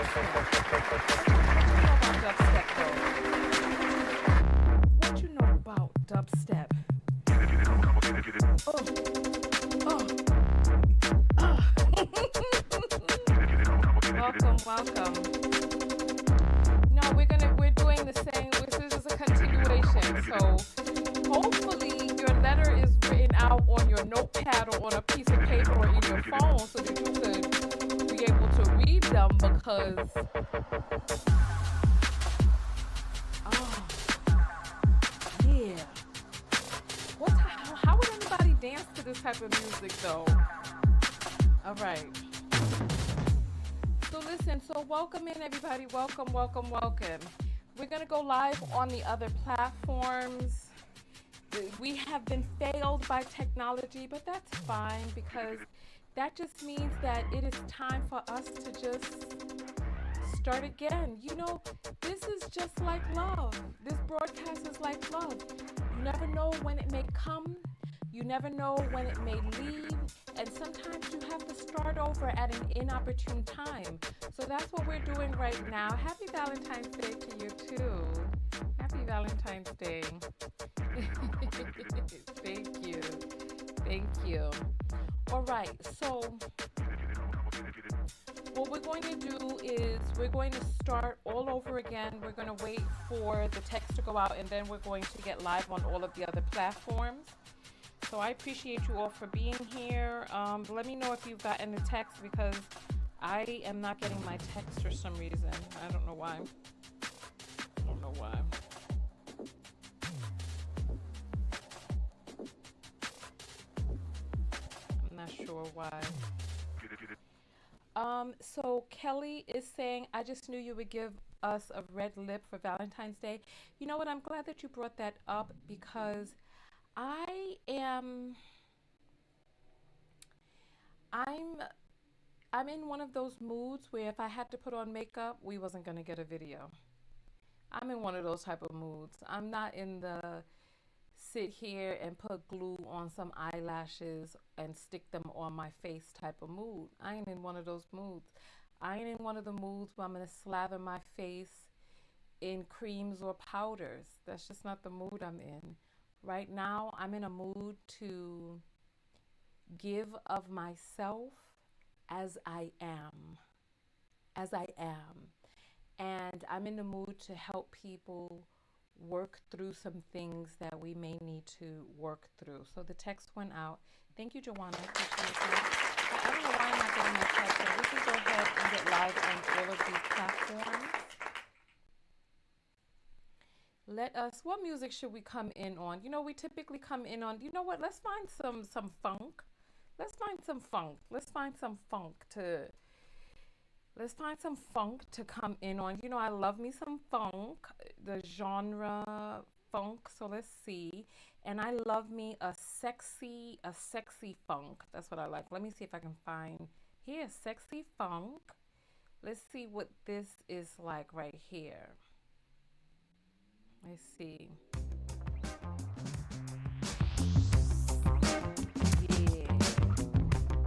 What you know about dubstep? Oh, oh, oh. Welcome, welcome. No, we're doing the same. This is a continuation. So hopefully your letter is written out on your notepad or on a piece of paper or in your phone so that you could be able to read them because oh yeah. How would anybody dance to this type of music though? All right. So listen, so welcome in everybody. Welcome, welcome, welcome. We're going to go live on the other platforms. We have been failed by technology, but that's fine because that just means that it is time for us to just start again. You know, this is just like love. This broadcast is like love. You never know when it may come. You never know when it may leave. And sometimes you have to start over at an inopportune time. So that's what we're doing right now. Happy Valentine's Day to you too. Happy Valentine's Day. Thank you. Thank you. All right. So what we're going to do is we're going to start all over again. We're going to wait for the text to go out and then we're going to get live on all of the other platforms. So I appreciate you all for being here. Let me know if you've gotten the text because I am not getting my text for some reason. I don't know why. I don't know why. I'm not sure why. So Kelly is saying, I just knew you would give us a red lip for Valentine's Day. You know what? I'm glad that you brought that up because I'm in one of those moods where if I had to put on makeup, we wasn't gonna get a video. I'm in one of those type of moods. I'm not in the sit here and put glue on some eyelashes and stick them on my face type of mood. I ain't in one of those moods. I ain't in one of the moods where I'm gonna slather my face in creams or powders. That's just not the mood I'm in. Right now, I'm in a mood to give of myself as I am. As I am. And I'm in the mood to help people work through some things that we may need to work through. So the text went out. Thank you, Joanna. I don't know why I'm not getting my text, but we can go ahead and get live on all of these platforms. What music should we come in on? You know, we typically come in on, you know what, let's find some funk. Let's find some funk. Let's find some funk to come in on. You know, I love me some funk, the genre funk. So let's see. And I love me a sexy funk. That's what I like. Let me see if I can find here, sexy funk. Let's see what this is like right here. Let's see. Yeah.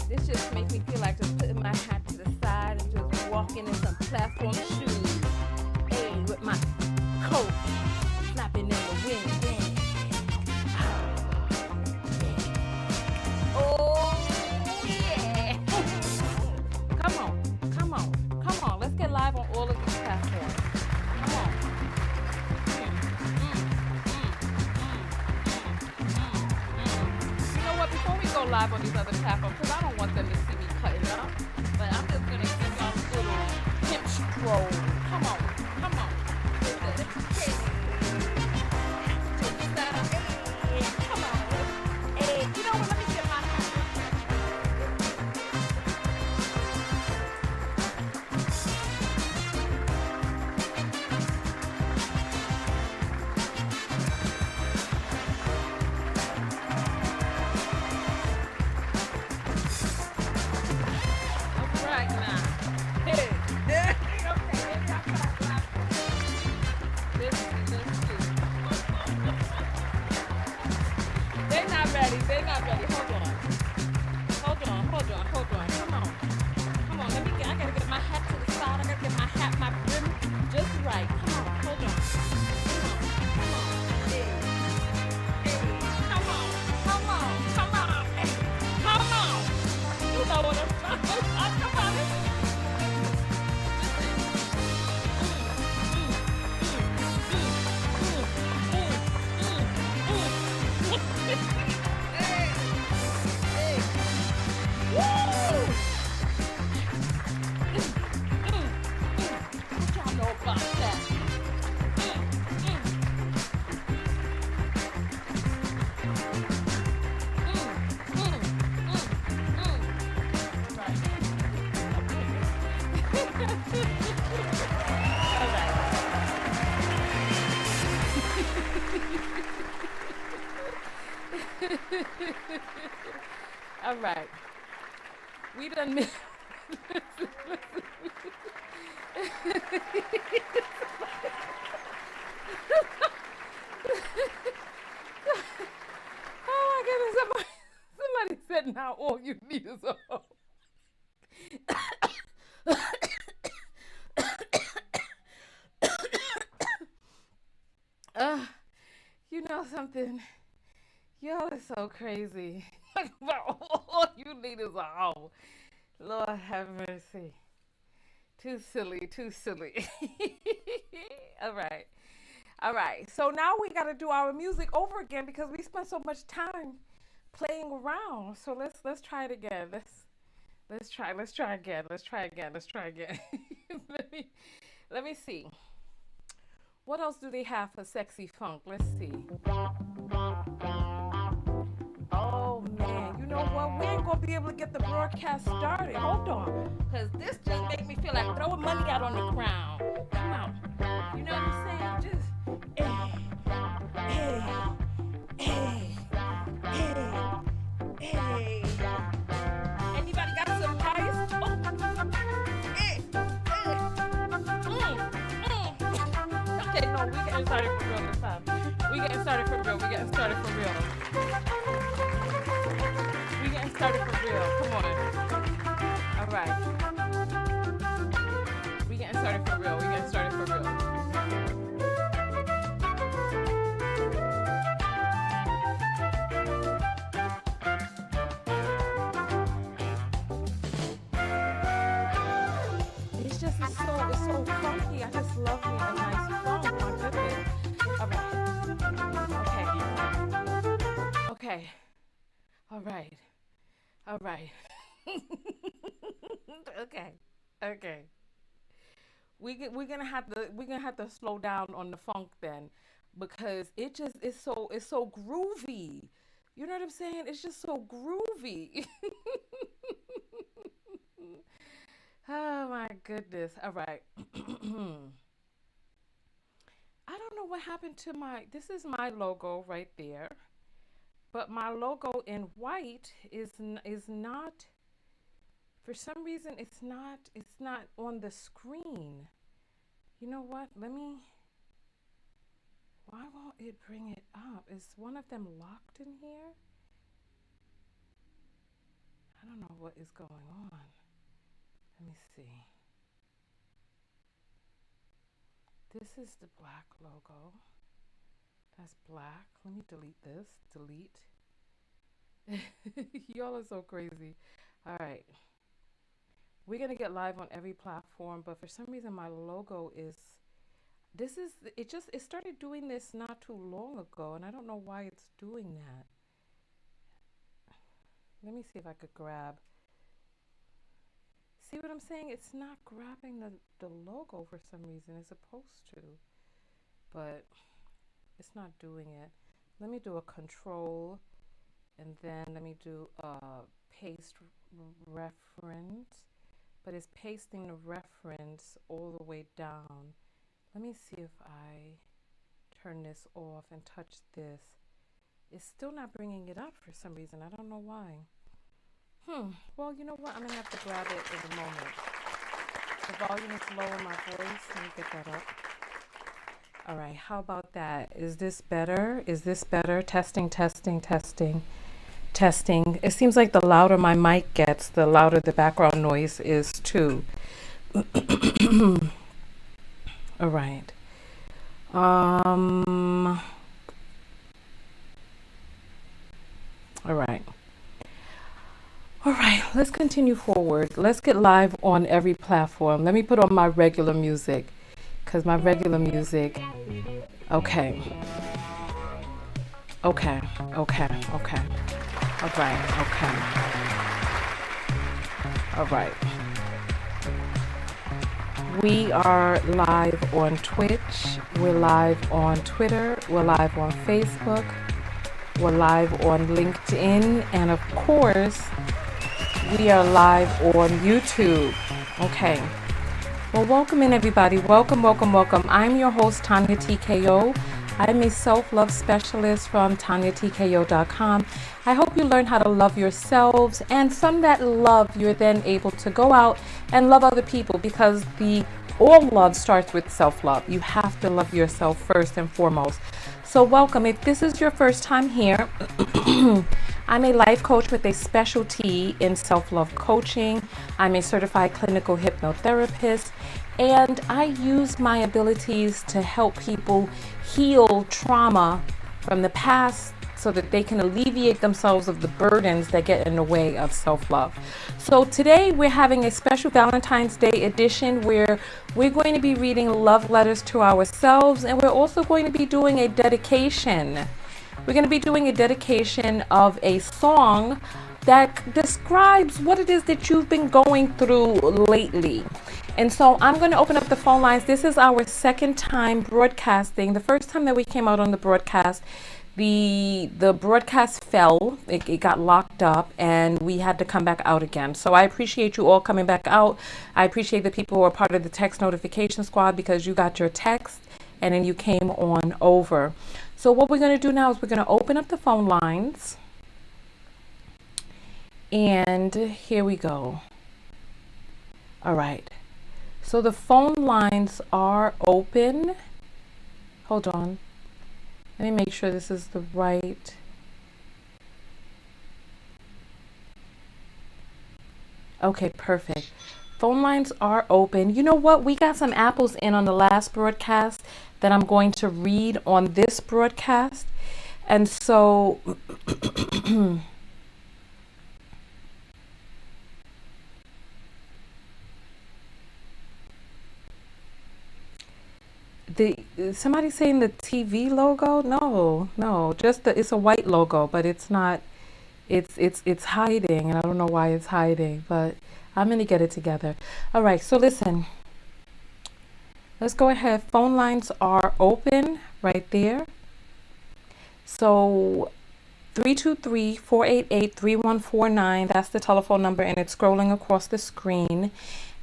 This just makes me feel like just putting my hat to the side and just walking in some platform shoes. Hey, with my coat flapping in the wind. Oh, yeah. Come on. Let's get live on all of these platforms. Come on. You know what? Before we go live on these other platforms, because I don't want them to see me cutting up, but I'm just going to give y'all a little hip stroll. Come on. Hey. Come on. Hey, you know what? Let me get my hat. All right now. Hey. Okay, maybe I got All right. We done missed. Oh my goodness. Somebody said now all you need is a hoe. Uh, you know something? Y'all are so crazy. All you need is a hoe. Lord have mercy. Too silly, too silly. All right. All right. So now we got to do our music over again because we spent so much time playing around. So let's try it again. Let's try again. Let's try again. let me let me see. What else do they have for sexy funk? Let's see. Oh man, you know what? We ain't gonna be able to get the broadcast started. Hold on, cause this just make me feel like throwing money out on the ground. Come on, you know what I'm saying? Just hey, hey, hey, hey. Anybody got some rice? Oh, hey, hey. Okay, no, we getting started for real this time. We getting started for real. We getting started for real. We getting started for real. Come on. All right. We getting started for real. We getting started for real. It's so funky. I just love me a nice funk. My goodness. All right. Okay. All right. All right. Okay. Okay. We're gonna have to slow down on the funk then, because it's so groovy. You know what I'm saying? It's just so groovy. Oh my goodness. All right. I don't know what happened to this is my logo right there. But my logo in white is not, for some reason it's not on the screen. You know what? Why won't it bring it up? Is one of them locked in here? I don't know what is going on. Let me see. This is the black logo. That's black. Let me delete this. Delete. Y'all are so crazy. All right. We're going to get live on every platform, but for some reason my logo it started doing this not too long ago, and I don't know why it's doing that. Let me see if I could grab. See what I'm saying? It's not grabbing the logo for some reason. It's supposed to, but it's not doing it. Let me do a control, and then let me do a paste reference, but it's pasting the reference all the way down. Let me see if I turn this off and touch this. It's still not bringing it up for some reason. I don't know why. Well, you know what? I'm going to have to grab it in a moment. The volume is low in my voice. Let me get that up. All right. How about that? Is this better? Is this better? Testing, testing, testing, testing. It seems like the louder my mic gets, the louder the background noise is too. All right. All right. All right, let's continue forward. Let's get live on every platform. Let me put on my regular music, because my regular music, okay. All right, All right. We are live on Twitch. We're live on Twitter. We're live on Facebook. We're live on LinkedIn. And of course, we are live on YouTube. Okay. Well, welcome in everybody. Welcome. I'm your host, Tonya TKO. I'm a self-love specialist from TonyaTKO.com. I hope you learn how to love yourselves, and from that love, you're then able to go out and love other people, because the all love starts with self-love. You have to love yourself first and foremost. So welcome. If this is your first time here, I'm a life coach with a specialty in self-love coaching. I'm a certified clinical hypnotherapist, and I use my abilities to help people heal trauma from the past so that they can alleviate themselves of the burdens that get in the way of self-love. So today we're having a special Valentine's Day edition where we're going to be reading love letters to ourselves, and we're also going to be doing a dedication. We're going to be doing a dedication of a song that describes what it is that you've been going through lately. And so I'm going to open up the phone lines. This is our second time broadcasting. The first time that we came out on the broadcast, the broadcast fell. It got locked up, and we had to come back out again. So I appreciate you all coming back out. I appreciate the people who are part of the text notification squad, because you got your text and then you came on over. So what we're going to do now is we're going to open up the phone lines. And here we go. All right. So the phone lines are open. Hold on. Let me make sure this is the right. Okay, perfect. Phone lines are open. You know what? We got some apples in on the last broadcast that I'm going to read on this broadcast. And so somebody saying the TV logo? No, just it's a white logo, but it's not. It's hiding, and I don't know why it's hiding, but I'm gonna get it together. All right, so listen. Let's go ahead. Phone lines are open right there. So 323-488-3149. That's the telephone number, and it's scrolling across the screen.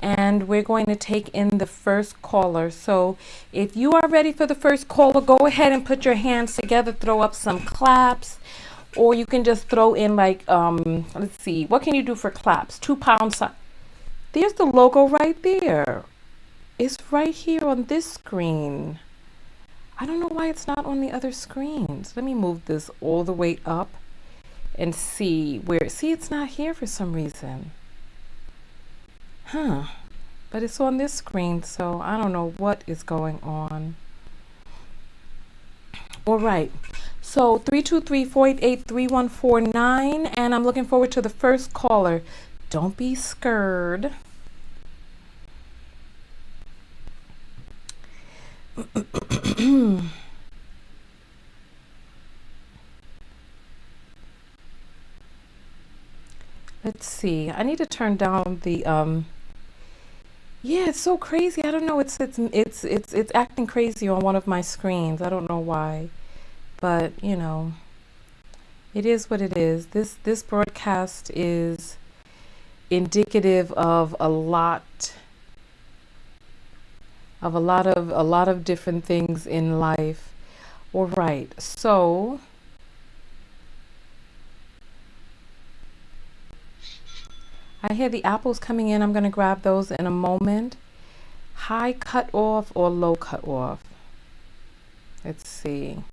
And we're going to take in the first caller. So if you are ready for the first caller, go ahead and put your hands together, throw up some claps, or you can just throw in like, let's see, what can you do for claps? 2 pounds. There's the logo right there. It's right here on this screen. I don't know why it's not on the other screens. Let me move this all the way up and see where, see, it's not here for some reason. Huh, but it's on this screen, so I don't know what is going on. All right, so 323-488-3149, and I'm looking forward to the first caller. Don't be scared. Let's see. I need to turn down the yeah, it's so crazy. I don't know. It's acting crazy on one of my screens. I don't know why, but you know, it is what it is. This broadcast is indicative of a lot of different things in life. All right, so I hear the apples coming in. I'm going to grab those in a moment. High cut off or low cut off? Let's see.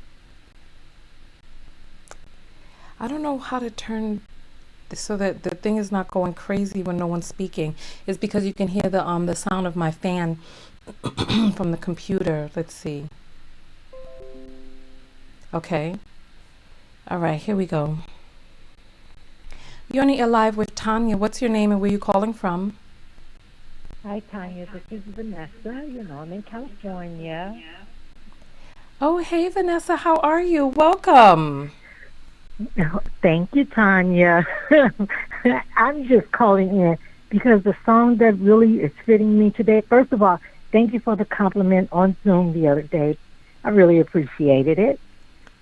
I don't know how to turn this so that the thing is not going crazy when no one's speaking. It's because you can hear the sound of my fan from the computer. Let's see. Okay. All right, here we go. You're on the air live with Tonya. What's your name and where you calling from? Hi, Tonya. This is Vanessa. I'm in California. Oh, hey, Vanessa. How are you? Welcome. Thank you, Tonya. I'm just calling in because the song that really is fitting me today, first of all, thank you for the compliment on Zoom the other day. I really appreciated it.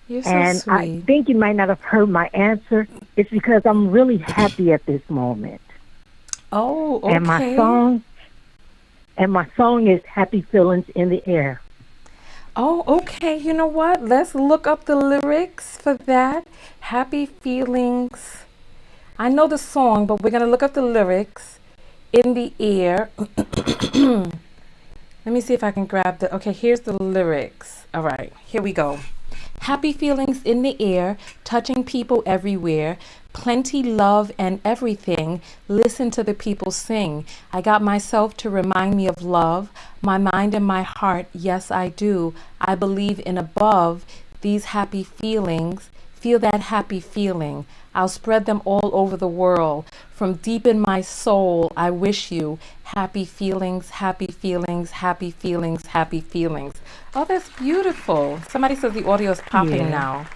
You're so and sweet. I think you might not have heard my answer. It's because I'm really happy at this moment. Oh, okay. And my song is Happy Feelings in the Air. Oh, okay. You know what? Let's look up the lyrics for that. Happy feelings. I know the song, but we're going to look up the lyrics. In the air. Let me see if I can grab the. Okay, here's the lyrics. All right, here we go. Happy feelings in the air, touching people everywhere. Plenty love and everything. Listen to the people sing. I got myself to remind me of love. My mind and my heart, yes, I do. I believe in above these happy feelings. Feel that happy feeling. I'll spread them all over the world. From deep in my soul, I wish you happy feelings, happy feelings, happy feelings, happy feelings. Oh, that's beautiful. Somebody says the audio is popping Yeah. now.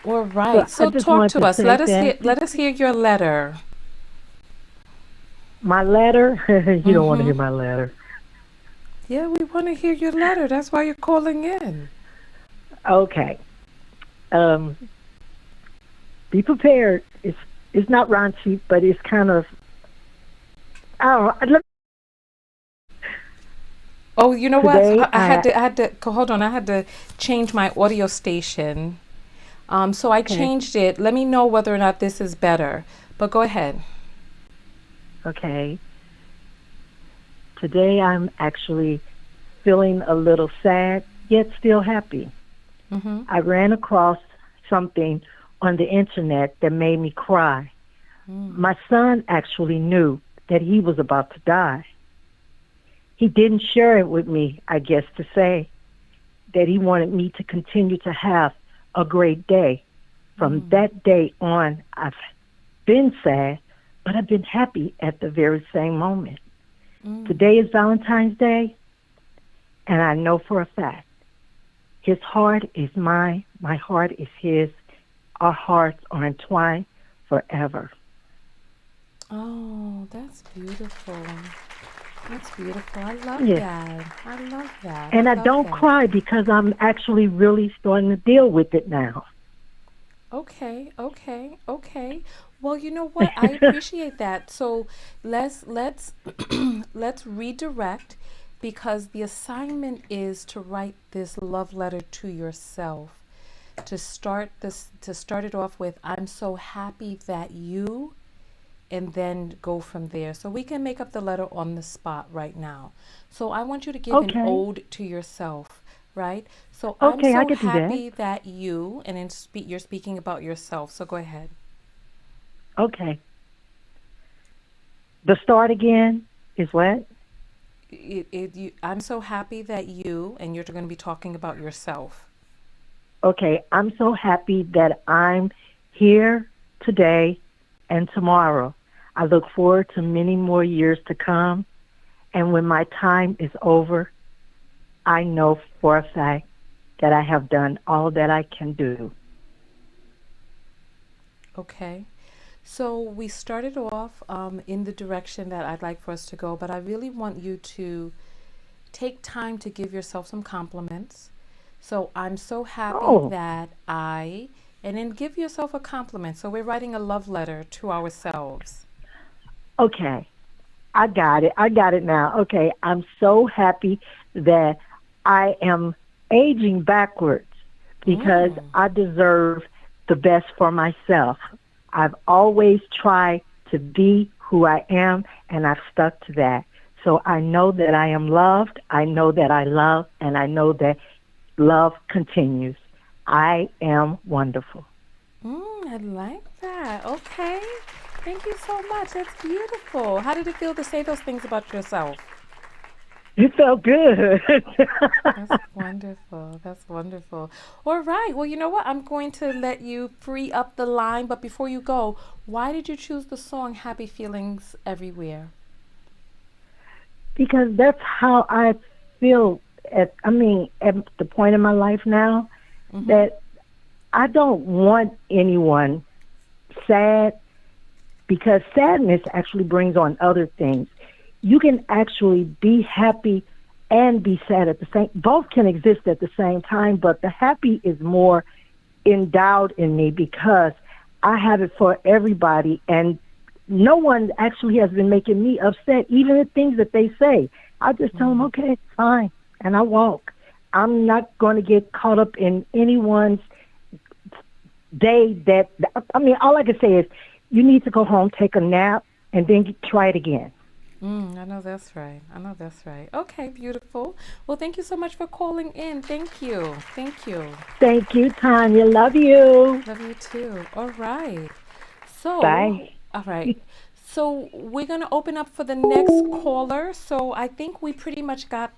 All Well, right. I So just talk want to to us. say that Let us hear your letter. my letter, you don't want to Mm-hmm. hear my letter. Yeah, we want to hear your letter. That's why you're calling in. Okay. Um, be prepared. It's not raunchy, but it's kind of, I don't know. Oh, you know what? Today I, I had to hold on. I had to change my audio station. So I okay, changed it. Let me know whether or not this is better. But go ahead. okay. Today I'm actually feeling a little sad, yet still happy. Mm-hmm. I ran across something on the internet that made me cry. Mm. My son actually knew that he was about to die. He didn't share it with me, I guess, to say that he wanted me to continue to have a great day. From Mm. that day on, I've been sad, but I've been happy at the very same moment. Mm. Today is Valentine's Day, and I know for a fact his heart is mine, my heart is his. Our hearts are entwined forever. Oh, that's beautiful. That's beautiful. I love Yes. that. I love that. I And I love don't that. cry because I'm actually really starting to deal with it now. Okay, okay, okay. Well, you know what? I appreciate that. So let's let's redirect because the assignment is to write this love letter to yourself. To start it off with, I'm so happy that you, and then go from there. So we can make up the letter on the spot right now. So I want you to give an Okay. ode to yourself, right? So I'm Okay, I so could do that. happy that you, and then you're speaking about yourself. So go ahead. Okay. The start again is what? I'm so happy that you, and you're going to be talking about yourself. Okay, I'm so happy that I'm here today and tomorrow. I look forward to many more years to come. And when my time is over, I know for a fact that I have done all that I can do. Okay. So we started off in the direction that I'd like for us to go, but I really want you to take time to give yourself some compliments. So I'm so happy Oh, that and then give yourself a compliment. So we're writing a love letter to ourselves. okay. I got it. I got it now. Okay. I'm so happy that I am aging backwards because Mm. I deserve the best for myself. I've always tried to be who I am, and I've stuck to that. So I know that I am loved. I know that I love, and I know that love continues. I am wonderful. I like that. Okay. Thank you so much. That's beautiful. How did it feel to say those things about yourself? It felt good. That's wonderful. That's wonderful. All right. Well, you know what? I'm going to let you free up the line. But before you go, why did you choose the song Happy Feelings Everywhere? Because that's how I feel at the point in my life now Mm-hmm. that I don't want anyone sad because sadness actually brings on other things. You can actually be happy and be sad at the same, both can exist at the same time, but the happy is more endowed in me because I have it for everybody, and no one actually has been making me upset, even the things that they say. I just tell them, Mm. okay, it's fine. and I walk. I'm not going to get caught up in anyone's day that, I mean, all I can say is you need to go home, take a nap, and then try it again. I know that's right. I know that's right. Okay, beautiful. Well, thank you so much for calling in. Thank you. Thank you. Thank you, Tanya. Love you. Love you too. All right. So, Bye. all right. So we're gonna open up for the next caller. So I think we pretty much got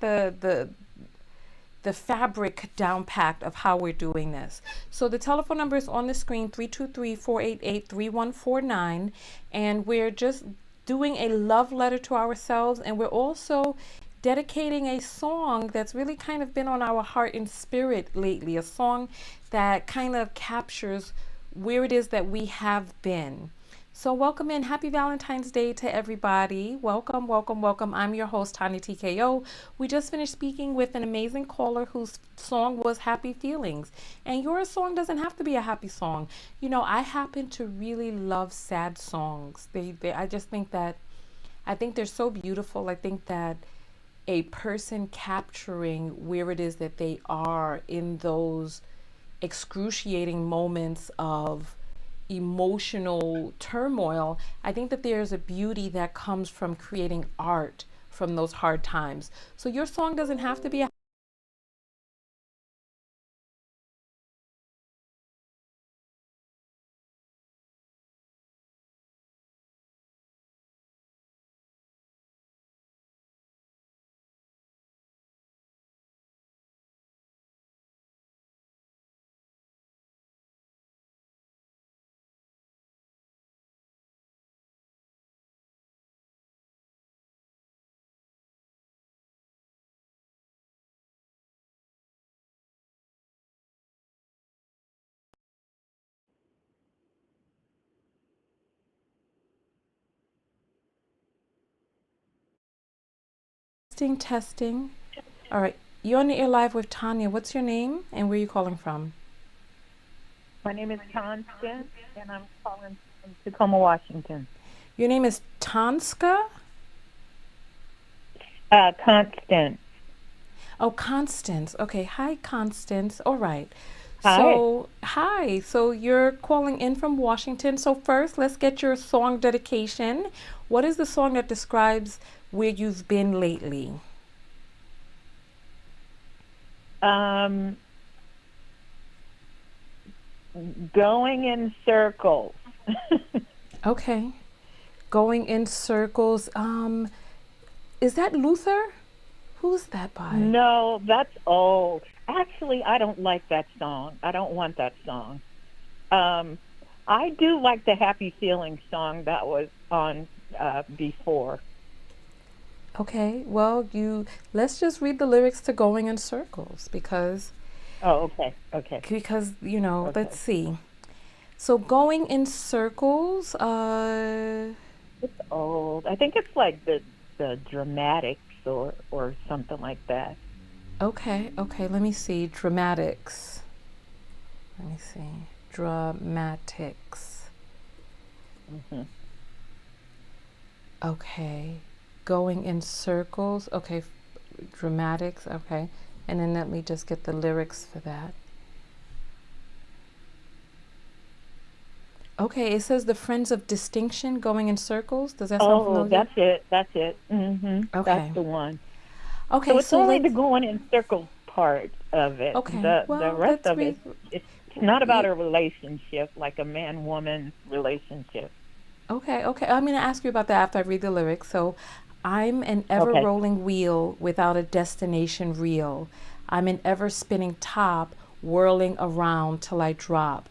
the fabric down packed of how we're doing this. So the telephone number is on the screen, 323-488-3149, and we're just doing a love letter to ourselves, and we're also dedicating a song that's really kind of been on our heart and spirit lately, a song that kind of captures where it is that we have been. So welcome in. Happy Valentine's Day to everybody. Welcome, welcome, welcome. I'm your host, Tonya TKO. We just finished speaking with an amazing caller whose song was Happy Feelings. And your song doesn't have to be a happy song. You know, I happen to really love sad songs. I just think that, I think they're so beautiful. I think that a person capturing where it is that they are in those excruciating moments of emotional turmoil, I think that there's a beauty that comes from creating art from those hard times. So your song doesn't have to be a testing, testing. All right, you're on the air live with Tonya. What's your name and where are you calling from? My name is Constance, and I'm calling from Tacoma, Washington. Your name is Tanska? Constance. Oh, Constance. Okay. Hi, Constance. All right. Hi. So, hi. So, you're calling in from Washington. So, first, let's get your song dedication. What is the song that describes where you've been lately? Um, Going in circles. Okay. Going in circles. Is that Luther? Who's that by? No, that's old. Actually, I don't like that song. I don't want that song. Um, I do like the Happy Feelings song that was on before. Okay. Well, you let's just read the lyrics to Going in Circles Oh, okay, okay, let's okay. see. So going in circles, It's old. I think it's like the dramatics or something like that. okay, okay, let me see. Dramatics. Let me see. Dramatics. Hmm. Okay. Going in circles. Okay. Dramatics. Okay. And then let me just get the lyrics for that. Okay, it says the friends of distinction going in circles. Does that sound Oh, familiar? that's it. That's it. That's Okay. the one. So Okay, it's so only the let's going in circles part of it. okay. The Well, rest let's of read it, it's not about y- a relationship like a man woman relationship. okay, okay. I'm going to ask you about that after I read the lyrics. So, I'm an ever Okay. rolling wheel without a destination real. I'm an ever spinning top, whirling around till I drop.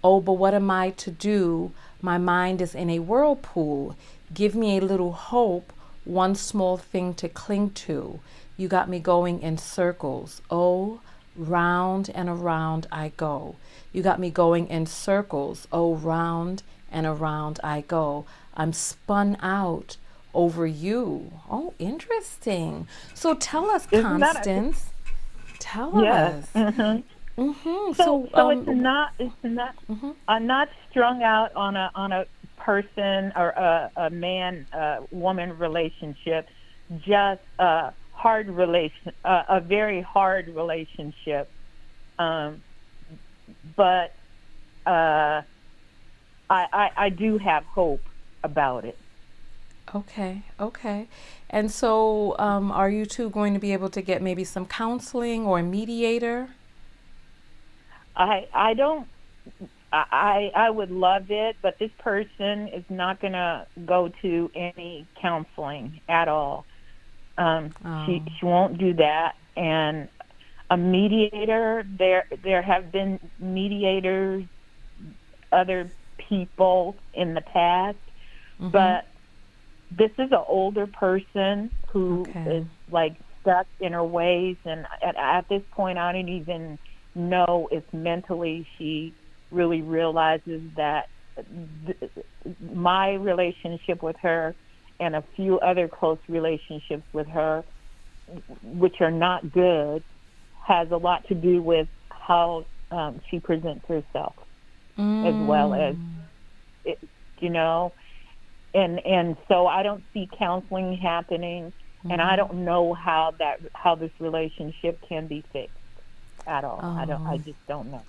Oh, but what am I to do? My mind is in a whirlpool. Give me a little hope, one small thing to cling to. You got me going in circles. Oh, round and around I go. You got me going in circles. Oh, round and around I go. I'm spun out over you. Oh, interesting. So tell us, Isn't that a, Constance. Tell yes. us. Hmm. Mm-hmm. So So, so it's not mm-hmm. not strung out on a person or a man woman relationship, just a very hard relationship. But I do have hope about it. Okay, okay. And so, are you two going to be able to get maybe some counseling or a mediator? I don't. I would love it, but this person is not going to go to any counseling at all. Oh, She won't do that. And a mediator, there have been mediators, other people in the past, mm-hmm. but this is an older person who Okay. is like stuck in her ways, and at this point I don't even know if mentally she really realizes that th- my relationship with her and a few other close relationships with her, which are not good, has a lot to do with how she presents herself, as well as Mm, it, you know. And so I don't see counseling happening, and I mm-hmm. don't know how this relationship can be fixed at all. I Oh, just don't know.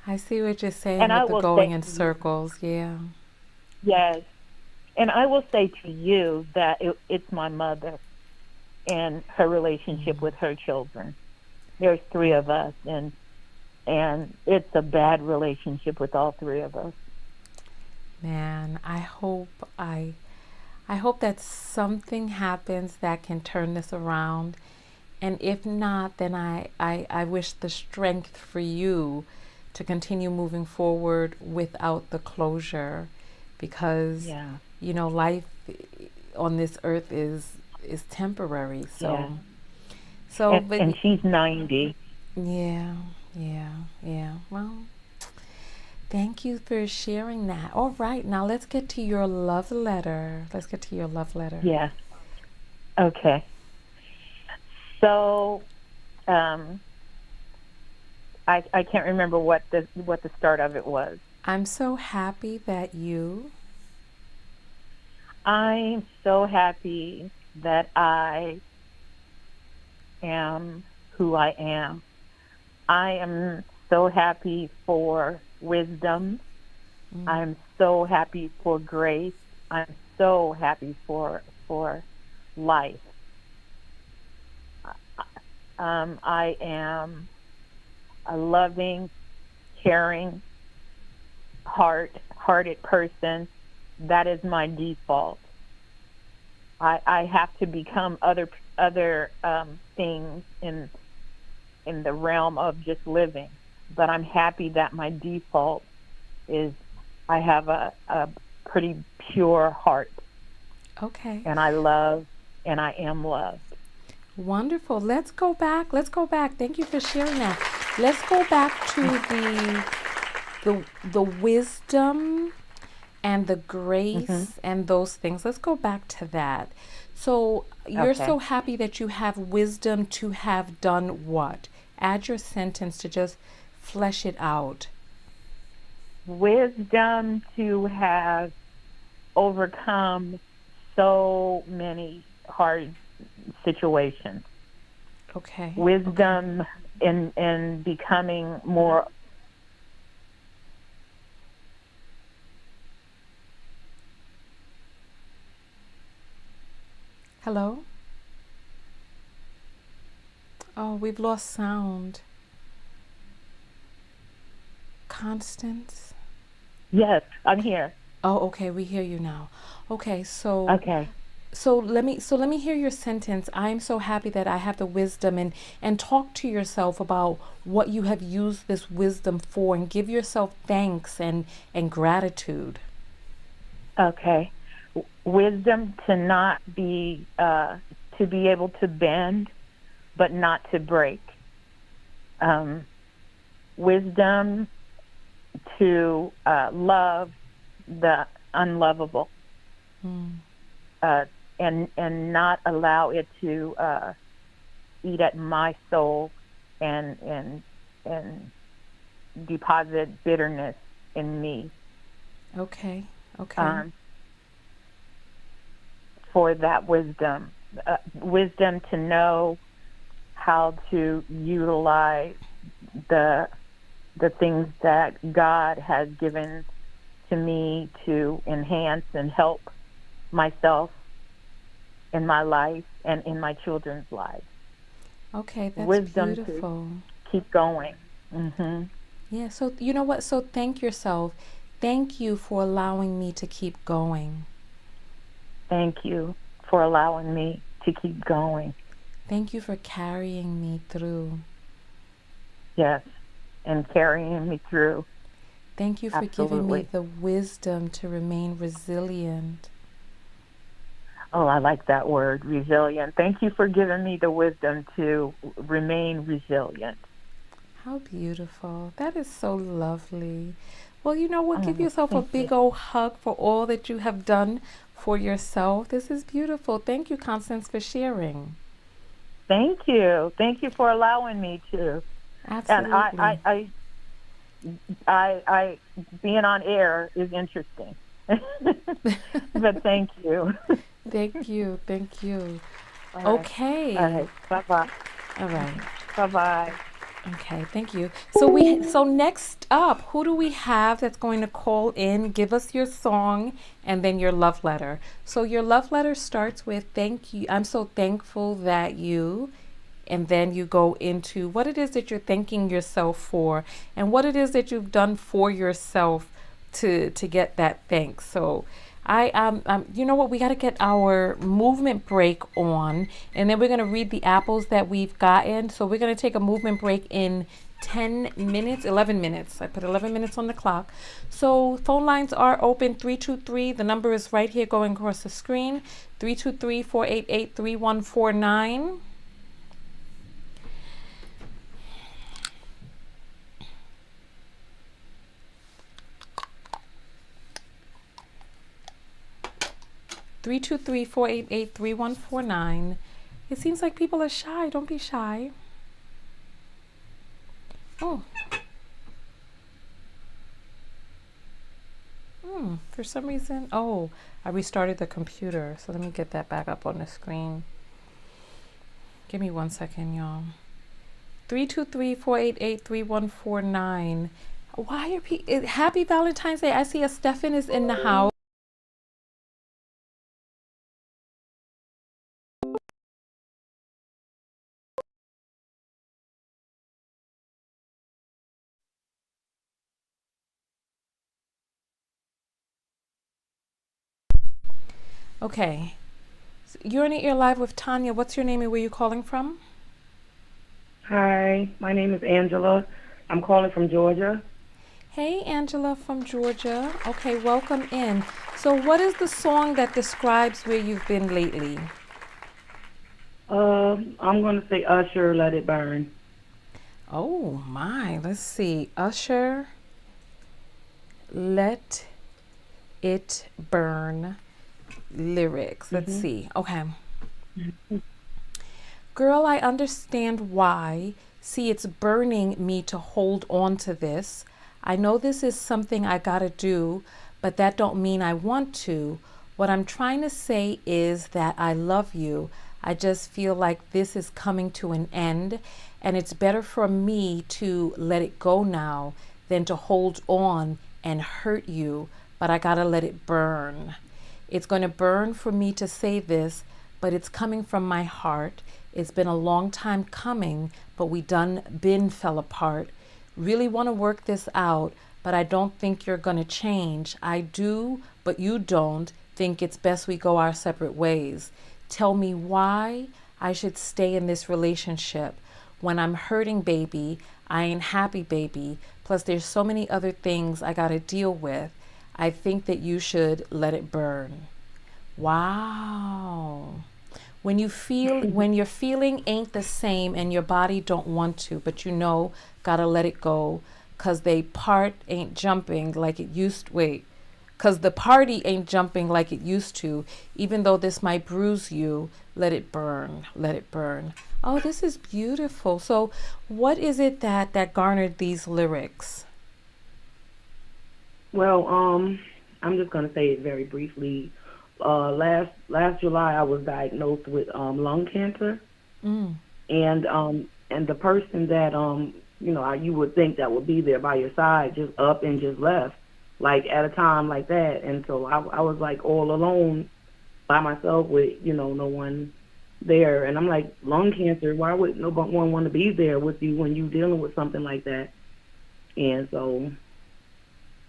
I see what you're saying And I with the will going say in to you, circles. Yeah. yes, and I will say to you that it's my mother and her relationship with her children. There's three of us, and it's a bad relationship with all three of us. Man, I hope that something happens that can turn this around. And if not, then I wish the strength for you to continue moving forward without the closure, because Yeah, life on this earth is temporary. yeah. But And she's 90. yeah, yeah, yeah. Well, thank you for sharing that. All right, now let's get to your love letter. Let's get to your love letter. Yeah. Okay. So, um, I can't remember what the start of it was. I'm so happy that you. I'm so happy that I am who I am. I am so happy for wisdom. Mm, I'm so happy for grace. I'm so happy for life. I am a loving, caring, hearted person. That is my default. I have to become other things in the realm of just living, but I'm happy that my default is I have a pretty pure heart, okay. and I love, and I am loved. Wonderful. Let's go back. Let's go back. Thank you for sharing that. Let's go back to the wisdom and the Hmm. grace and those things. Let's go back to that. So you're so Okay. happy that you have wisdom to have done what? Add your sentence to just flesh it out. Wisdom to have overcome so many hard situations. Okay. Okay. Wisdom in becoming more. Hello? Oh, we've lost sound. Constance? Yes, I'm here. Oh, okay, we hear you now. Okay, Okay. let me hear your sentence. I'm so happy that I have the wisdom, and talk to yourself about what you have used this wisdom for, and give yourself thanks and gratitude. Okay. Wisdom to not be to be able to bend, but not to break. Um, Wisdom to love the unlovable, Mm, uh, and not allow it to eat at my soul and deposit bitterness in me. okay. Okay. Um, for that wisdom, wisdom to know how to utilize the the things that God has given to me to enhance and help myself in my life and in my children's lives. Okay, that's Wisdom to beautiful. keep going. Mhm. Yeah, so you know what? So thank yourself. Thank you for allowing me to keep going. Thank you for allowing me to keep going. Thank you for carrying me through. Yes, and carrying me through. Thank you for giving me Absolutely. the wisdom to remain resilient. Oh, I like that word, resilient. Thank you for giving me the wisdom to remain resilient. How beautiful. That is so lovely. Well, you know what? Give Oh, yourself a thank you. big old hug for all that you have done for yourself. This is beautiful. Thank you, Constance, for sharing. Thank you. Thank you for allowing me to. And Absolutely. I being on air is interesting. But thank you. Thank you. Thank you. All right. All Okay. right. Bye bye. All right. Bye bye. Okay, thank you. So next up, who do we have that's going to call in, give us your song and then your love letter. So your love letter starts with thank you. I'm so thankful that you, and then you go into what it is that you're thanking yourself for and what it is that you've done for yourself to get that thanks. So you know what? We got to get our movement break on, and then we're gonna read the apples that we've gotten. So we're gonna take a movement break in 10 minutes, 11 minutes. I put 11 minutes on the clock. So phone lines are open 323. The number is right here going across the screen 323 488 3149. 323-488-3149. It seems like people are shy. Don't be shy. Oh, for some reason. Oh, I restarted the computer. So let me get that back up on the screen. Give me 1 second, y'all. 323-488-3149. Why are people? Happy Valentine's Day. I see a Stefan is in the house. Okay. So you're on the air live with Tonya. What's your name and where you calling from? Hi, my name is Angela. I'm calling from Georgia. Hey, Angela from Georgia. Okay, welcome in. So, what is the song that describes where you've been lately? I'm going to say Usher, Let It Burn. Oh my, let's see. Usher, Let It Burn lyrics. Let's hmm see. Okay. Girl, I understand why. See, it's burning me to hold on to this. I know this is something I gotta do, but that don't mean I want to. What I'm trying to say is that I love you. I just feel like this is coming to an end, and it's better for me to let it go now than to hold on and hurt you, but I gotta let it burn. It's going to burn for me to say this, but it's coming from my heart. It's been a long time coming, but we done been fell apart. Really want to work this out, but I don't think you're going to change. I do, but you don't think it's best we go our separate ways. Tell me why I should stay in this relationship. When I'm hurting, baby, I ain't happy, baby. Plus, there's so many other things I got to deal with. I think that you should let it burn. Wow. When your feeling ain't the same and your body don't want to, but you know, gotta let it go, cause they part ain't jumping like it used. Wait, cause the party ain't jumping like it used to. Even though this might bruise you, let it burn. Let it burn. Oh, this is beautiful. So, what is it that garnered these lyrics? Well, I'm just going to say it very briefly. last July I was diagnosed with lung cancer, Mm. and the person that you would think that would be there by your side just up and just left, like at a time like that. And so I was like all alone by myself with no one there. And I'm like, lung cancer, why would no one want to be there with you when you're dealing with something like that? And so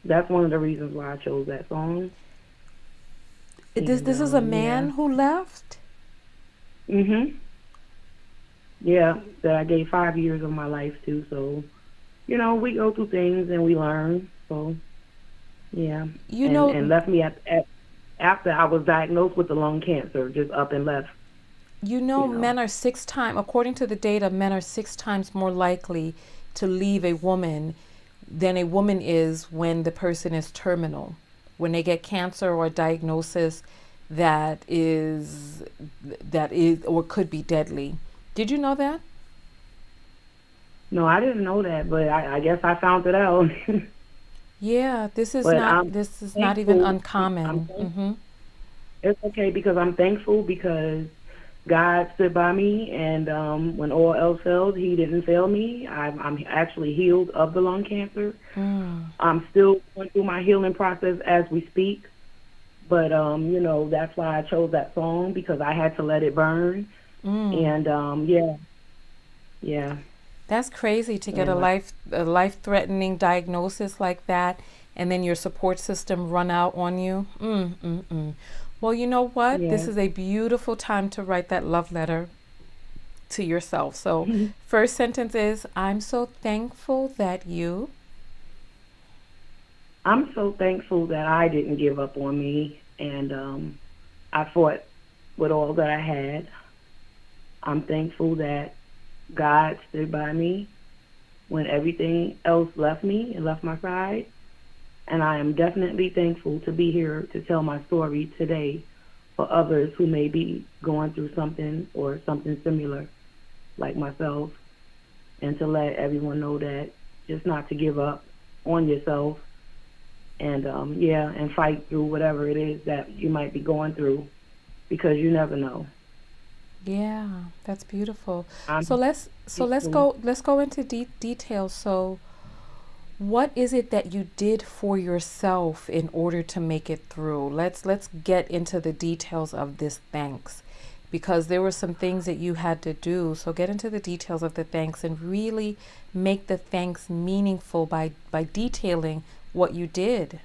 that's one of the reasons why I chose that song. This is a man who left? Mhm. Yeah, that I gave 5 years of my life to. So, we go through things and we learn. So, yeah. And left me after I was diagnosed with the lung cancer, just up and left. Men are according to the data, men are 6 times more likely to leave a woman than a woman is when the person is terminal, when they get cancer or a diagnosis that is or could be deadly. Did you know that? No, I didn't know that, but I guess I found it out. Yeah, this is But not even thankful. uncommon. Mm-hmm. It's okay because I'm thankful because God stood by me, and when all else failed, He didn't fail me. I'm actually healed of the lung cancer. Mm. I'm still going through my healing process as we speak, but that's why I chose that song, because I had to let it burn. Mm. And yeah. That's crazy to get And a life-threatening diagnosis like that, and then your support system run out on you. Well, you know what? This yeah. is a beautiful time to write that love letter to yourself. So, first sentence is, I'm so thankful that you. I'm so thankful that I didn't give up on me, and I fought with all that I had. I'm thankful that God stood by me when everything else left me and left my side. And I am definitely thankful to be here to tell my story today for others who may be going through something or something similar like myself, and to let everyone know that just not to give up on yourself, and and fight through whatever it is that you might be going through, because you never know. Yeah, that's beautiful. I'm Let's go into detail. So, what is it that you did for yourself in order to make it through? Let's get into the details of this thanks, because there were some things that you had to do. So get into the details of the thanks and really make the thanks meaningful by detailing what you did.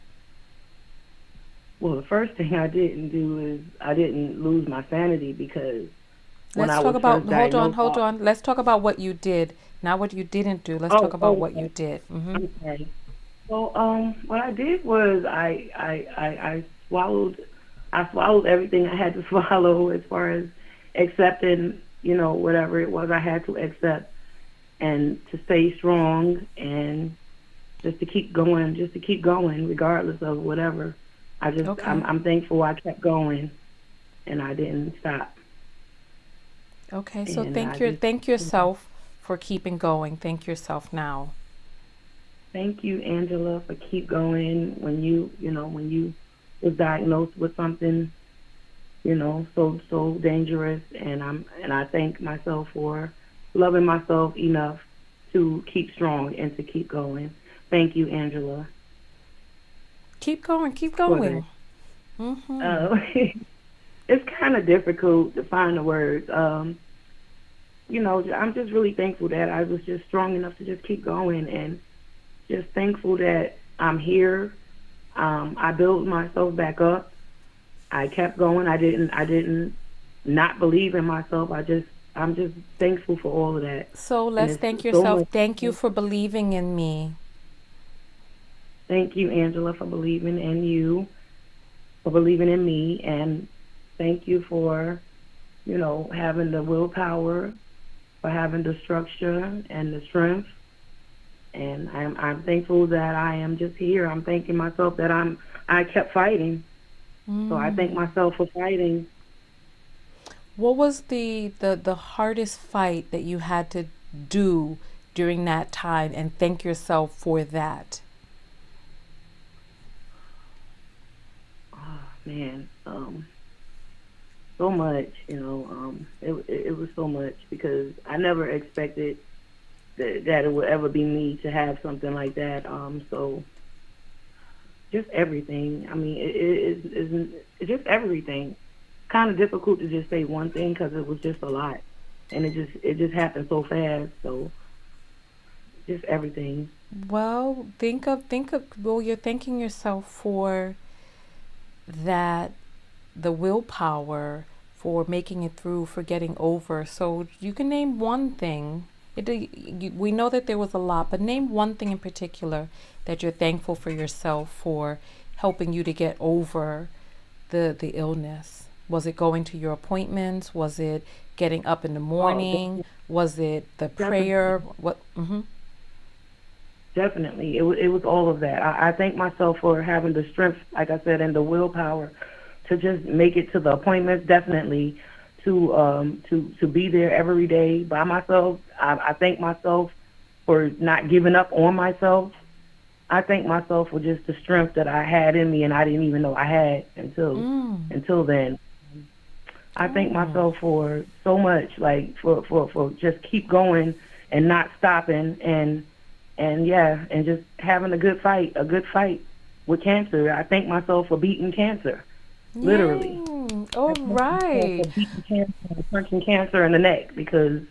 Well, the first thing I didn't do is I didn't lose my sanity, because when Let's I talk was about, first diagnosed, hold on. Let's talk about what you did, not what you didn't do. Let's talk about what you okay. did. I'm sorry. Well, what I did was I swallowed, everything I had to swallow as far as accepting, whatever it was I had to accept, and to stay strong, and just to keep going regardless of whatever. Okay. I'm thankful I kept going and I didn't stop. Okay. So And thank yourself for keeping going. Thank yourself now. thank you, Angela, for keep going when when you was diagnosed with something, so dangerous. And I thank myself for loving myself enough to keep strong and to keep going. Thank you, Angela, Keep going. Keep for that. going. Mm-hmm. Uh, it's kind of difficult to find the words. I'm just really thankful that I was just strong enough to just keep going, and just thankful that I'm here. I built myself back up. I kept going. I didn't not believe in myself. I'm just thankful for all of that. So And let's it's thank so yourself. much. Thank you for believing in me. Thank you, Angela, for believing in you, for believing in me, and thank you for, having the willpower, for having the structure and the strength. And I'm thankful that I am just here. I'm thanking myself that I kept fighting. So I thank Mm. myself for fighting. What was the hardest fight that you had to do during that time, and thank yourself for that? Oh man, so much. It was so much because I never expected that it would ever be me to have something like that. So just everything. I mean, it's just everything. Kind of difficult to just say one thing because it was just a lot, and it just happened so fast. So just everything. Well, well, you're thanking yourself for that, the willpower, for making it through, for getting over. So you can name one thing. We know that there was a lot, but name one thing in particular that you're thankful for yourself for helping you to get over the illness. Was it going to your appointments? Was it getting up in the morning? Was it the prayer? What? Mm-hmm. Definitely, it was all of that. I thank myself for having the strength, like I said, and the willpower to just make it to the appointments. Definitely, to be there every day by myself. I thank myself for not giving up on myself. I thank myself for just the strength that I had in me, and I didn't even know I had until then. I thank myself for so much, like for just keep going and not stopping, and just having a good fight with cancer. I thank myself for beating cancer, literally. All right. For beating cancer, punching cancer in the neck, because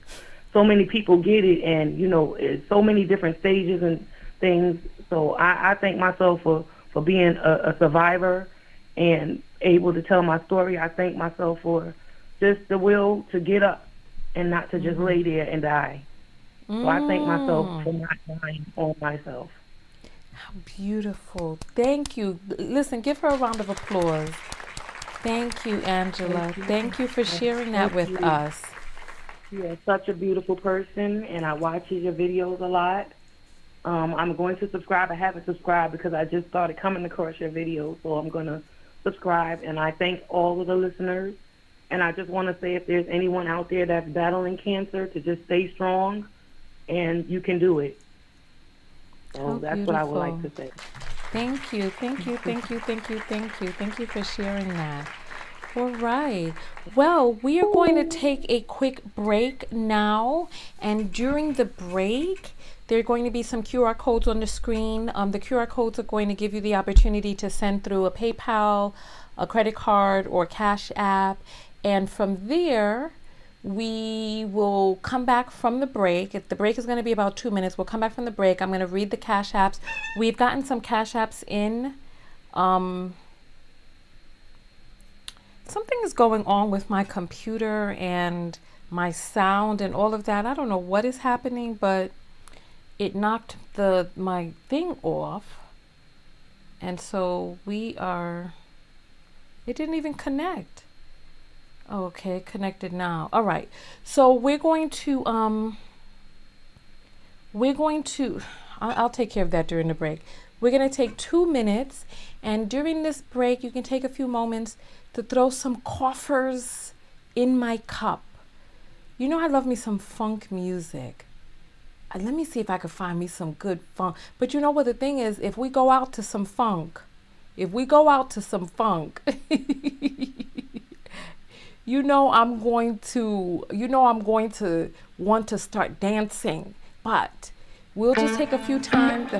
so many people get it, and it's so many different stages and things. So I thank myself for being a survivor and able to tell my story. I thank myself for just the will to get up and not to just lay there and die. So I thank myself for not dying on myself. How beautiful. Thank you. Listen, give her a round of applause. Thank you, Angela. Thank you for sharing that with us. You're such a beautiful person, and I watch your videos a lot. I'm going to subscribe. I haven't subscribed because I just started coming across your videos, so I'm going to subscribe. And I thank all of the listeners. And I just want to say, if there's anyone out there that's battling cancer, to just stay strong, and you can do it. So that's what I would like to say. Thank you. Thank you for sharing that. All right. Well, we are going to take a quick break now. And during the break, there are going to be some QR codes on the screen. The QR codes are going to give you the opportunity to send through a PayPal, a credit card, or Cash App. And from there, we will come back from the break. The break is going to be about 2 minutes. We'll come back from the break. I'm going to read the Cash Apps. We've gotten some Cash Apps in. Something is going on with my computer and my sound and all of that. I don't know what is happening, but it knocked my thing off. And so it didn't even connect. Okay, connected now. All right. So we're going to I'll take care of that during the break. We're going to take 2 minutes, and during this break, you can take a few moments to throw some coffers in my cup. I love me some funk music. Let me see if I can find me some good funk. But you know what the thing is, if we go out to some funk, I'm going to want to start dancing, but we'll just take a few moments.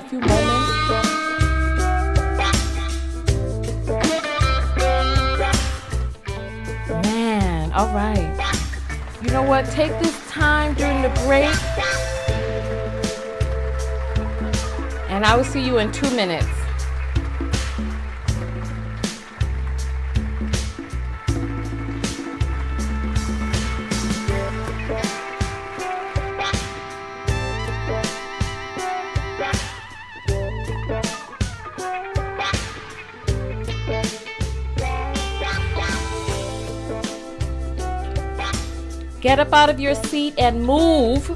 Man, all right. You know what? Take this time during the break, and I will see you in 2 minutes. Get up out of your seat and move.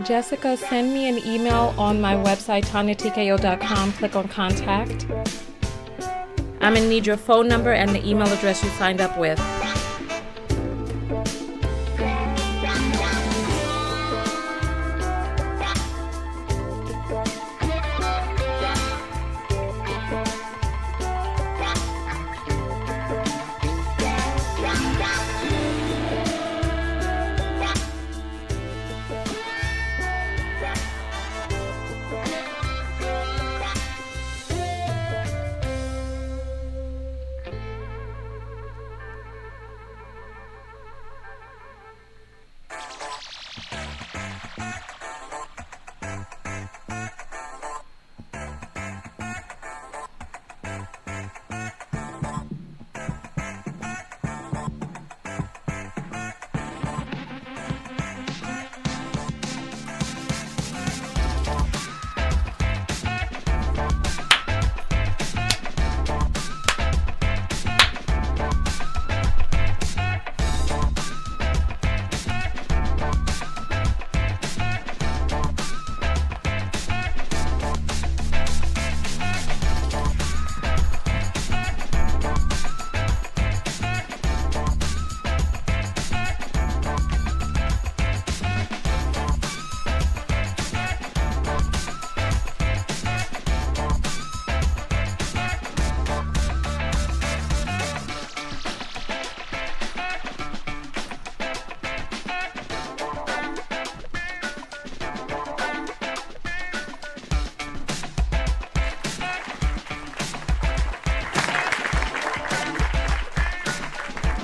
Jessica, send me an email on my website, TonyaTKO.com. Click on contact. I'm going to need your phone number and the email address you signed up with.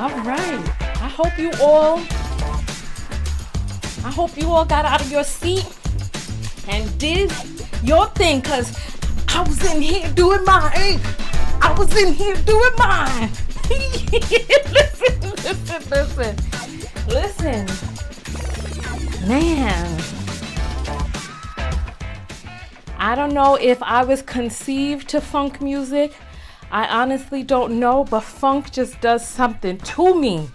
All right. I hope you all got out of your seat and did your thing, because I was in here doing mine. Listen. Man. I don't know if I was conceived to funk music. I honestly don't know, but funk just does something to me.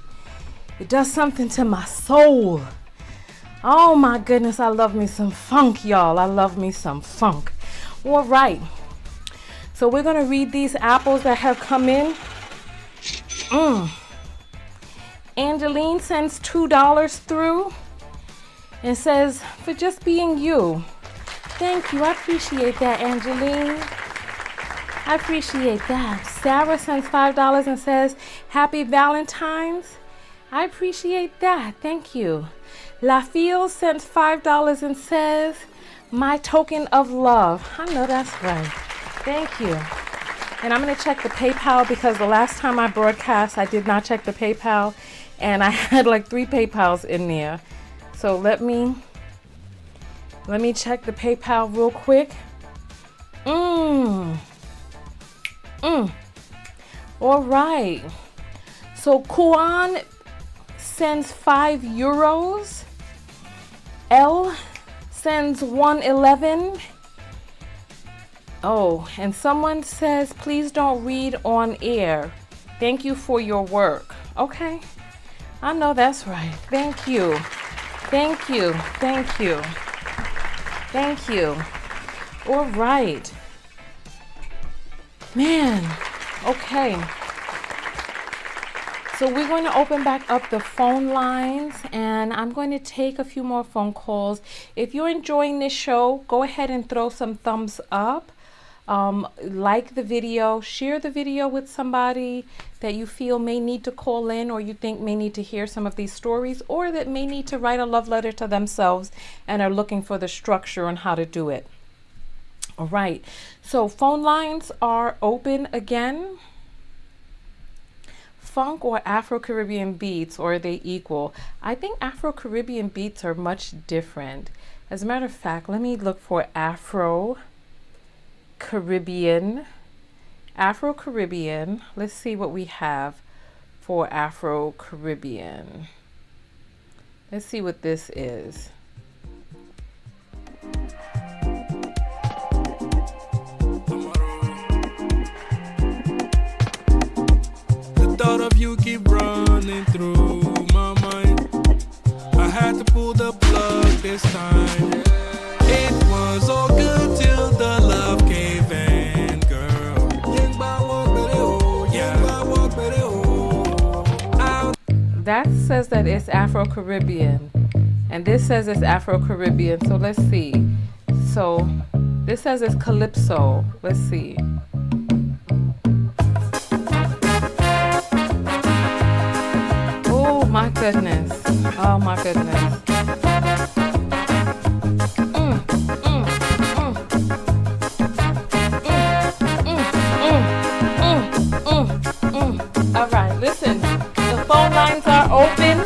It does something to my soul. Oh my goodness, I love me some funk, y'all. I love me some funk. All right. So we're going to read these apples that have come in. Angeline sends $2 through and says, for just being you. Thank you. I appreciate that, Angeline. I appreciate that. Sarah sends $5 and says, Happy Valentine's. I appreciate that. Thank you. LaFille sends $5 and says, my token of love. I know that's right. Thank you. And I'm going to check the PayPal, because the last time I broadcast, I did not check the PayPal, and I had like 3 PayPals in there. So let me check the PayPal real quick. All right. So Kuan sends €5. L sends 111. Oh, and someone says, please don't read on air. Thank you for your work. Okay. I know that's right. Thank you. Thank you. Thank you. Thank you. All right. Man. Okay. So we're going to open back up the phone lines, and I'm going to take a few more phone calls. If you're enjoying this show, go ahead and throw some thumbs up. Like the video, share the video with somebody that you feel may need to call in, or you think may need to hear some of these stories, or that may need to write a love letter to themselves and are looking for the structure on how to do it. All right. So phone lines are open again. Funk or Afro-Caribbean beats, or are they equal? I think Afro-Caribbean beats are much different. As a matter of fact, let me look for Afro-Caribbean. Afro-Caribbean. Let's see what we have for Afro-Caribbean. Let's see what this is. Thought of you keep running through my mind. I had to pull the plug this time. It was all good till the love gave in, girl. That says that it's Afro-Caribbean, and this says it's Afro-Caribbean. So let's see. So this says it's Calypso. Let's see. Oh my goodness. Oh my goodness. All right, listen. The phone lines are open.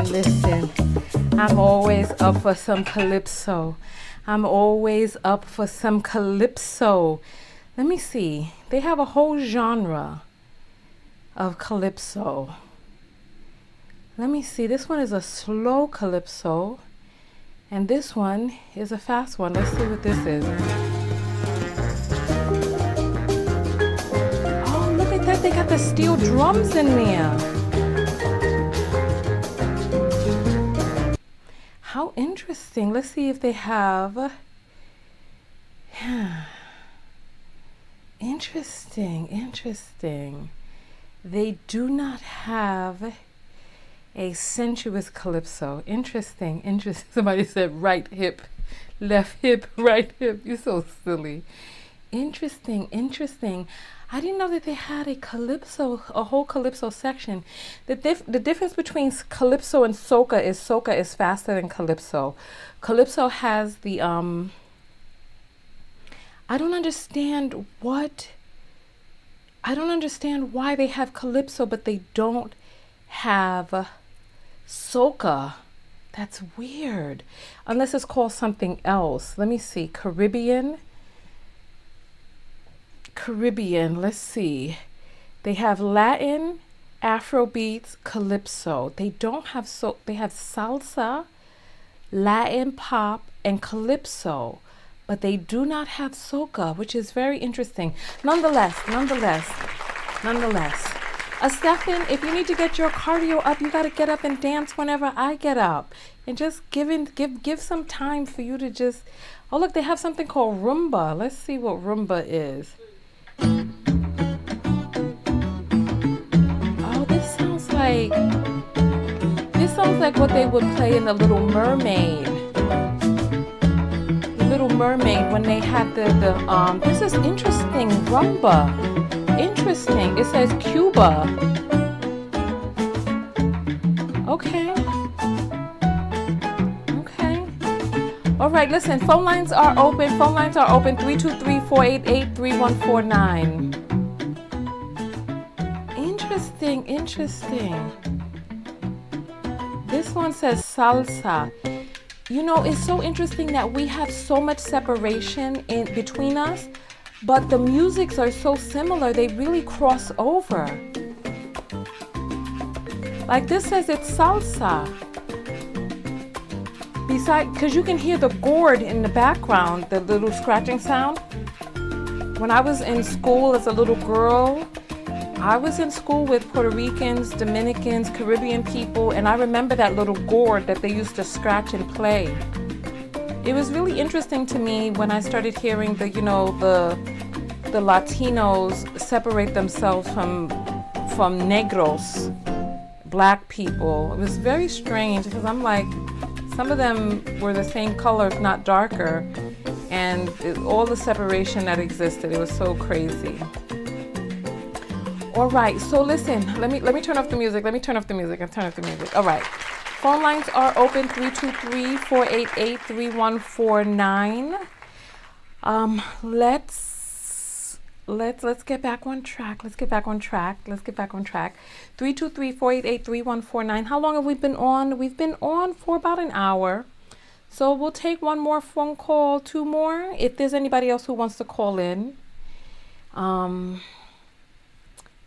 Listen. I'm always up for some calypso. Let me see. They have a whole genre of calypso. Let me see. This one is a slow calypso, and this one is a fast one. Let's see what this is. Oh, look at that. They got the steel drums in there. How interesting. Let's see if they have. Interesting. They do not have a sensuous calypso. Interesting. Somebody said right hip, left hip, right hip. You're so silly. Interesting. I didn't know that they had a calypso, a whole calypso section. The difference between calypso and soca is faster than calypso. Calypso has the I don't understand why they have calypso but they don't have soca. That's weird. Unless it's called something else. Let me see. Caribbean, let's see. They have Latin, Afrobeats, calypso. They don't have they have salsa, Latin pop, and calypso, but they do not have soca, which is very interesting. Nonetheless. Stephan, if you need to get your cardio up, you got to get up and dance whenever I get up. And just give some time for you to just... Oh, look, they have something called Rumba. Let's see what Rumba is. Oh, this sounds like what they would play in The Little Mermaid. The Little Mermaid, when they had the this is interesting. Rumba. Interesting. It says Cuba. Okay. All right, listen, phone lines are open. 323-488-3149. Interesting. This one says salsa. You know, it's so interesting that we have so much separation in between us, but the musics are so similar, they really cross over. Like this says it's salsa. Besides, because you can hear the gourd in the background, the little scratching sound. When I was in school as a little girl, I was in school with Puerto Ricans, Dominicans, Caribbean people, and I remember that little gourd that they used to scratch and play. It was really interesting to me when I started hearing the Latinos separate themselves from negros, black people. It was very strange because I'm like, some of them were the same color, if not darker, and all the separation that existed, it was so crazy. All right, so listen, let me turn off the music. All right. Phone lines are open 323-488-3149. Let's get back on track. 323-488-3149. How long have we been on? We've been on for about an hour. So we'll take one more phone call, two more, if there's anybody else who wants to call in.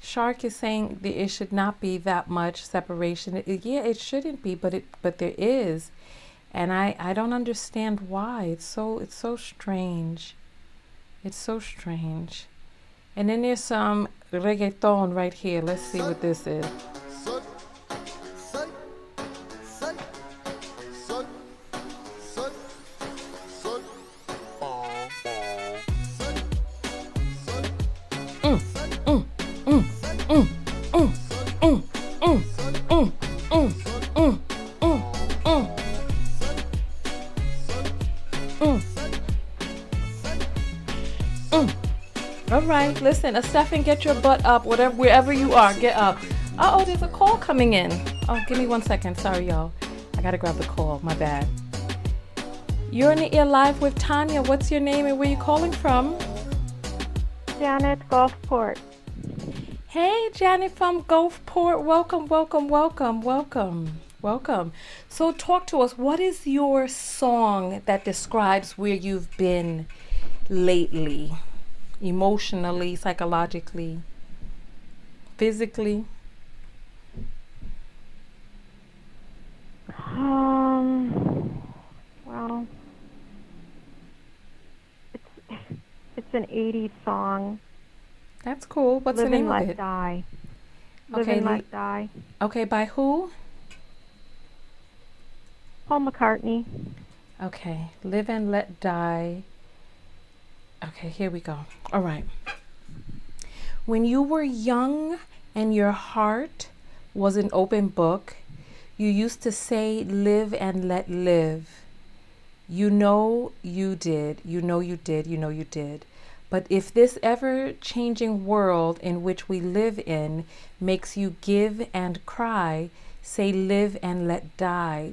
Shark is saying that it should not be that much separation. It shouldn't be, but there is, and I don't understand why. It's so strange. It's so strange. And then there's some reggaeton right here. Let's see what this is. All right, listen, Stephen, get your butt up, wherever you are, get up. Uh-oh, there's a call coming in. Oh, give me 1 second. Sorry, y'all. I gotta grab the call. My bad. You're in the air live with Tonya. What's your name and where you calling from? Janet, Gulfport. Hey, Janet from Gulfport. Welcome. So talk to us. What is your song that describes where you've been lately? Emotionally, psychologically, physically? Well, it's an 80s song. That's cool. What's the name of it? Die. Okay, Live and Let Die. Okay, by who? Paul McCartney. Okay, Live and Let Die. Okay, here we go. All right. When you were young and your heart was an open book, you used to say, live and let live. You know you did. But if this ever-changing world in which we live in makes you give and cry, say, live and let die.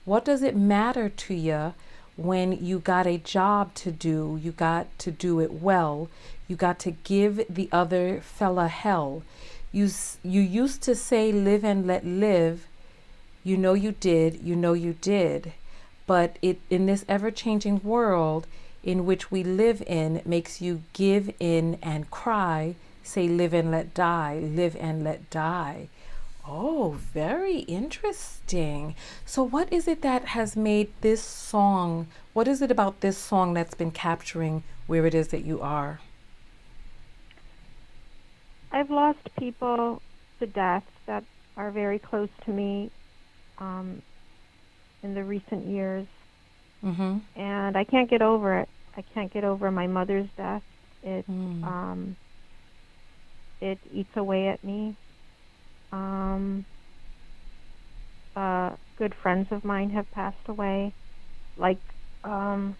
What does it matter to you? When you got a job to do, you got to do it well. You got to give the other fella hell. You used to say live and let live. You know you did. But in this ever-changing world in which we live in makes you give in and cry. Say live and let die. Oh, very interesting. So what is it that has made this song, what is it about this song that's been capturing where it is that you are? I've lost people to death that are very close to me in the recent years. Mm-hmm. And I can't get over it. I can't get over my mother's death. It eats away at me. Good friends of mine have passed away. I've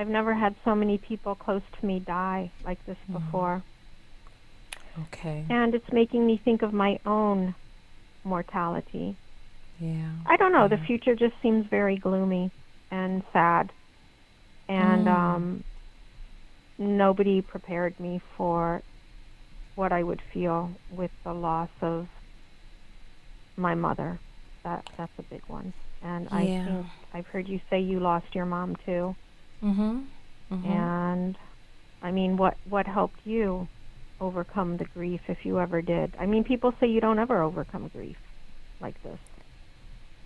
never had so many people close to me die like this before. Okay. And it's making me think of my own mortality. Yeah. I don't know. The future just seems very gloomy and sad. And nobody prepared me for what I would feel with the loss of my mother. That's a big one. And I think I've heard you say you lost your mom too. And I mean, what helped you overcome the grief, if you ever did? I mean, people say you don't ever overcome grief like this.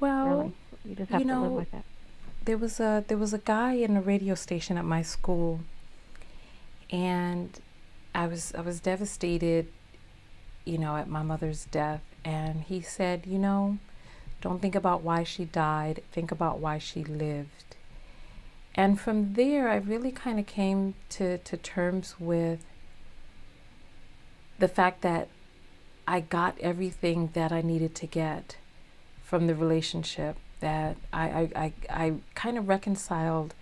Well, really, you just have to live with it. There was a guy in a radio station at my school, and I was devastated, at my mother's death. And he said, don't think about why she died. Think about why she lived. And from there, I really kind of came to terms with the fact that I got everything that I needed to get from the relationship, that I kind of reconciled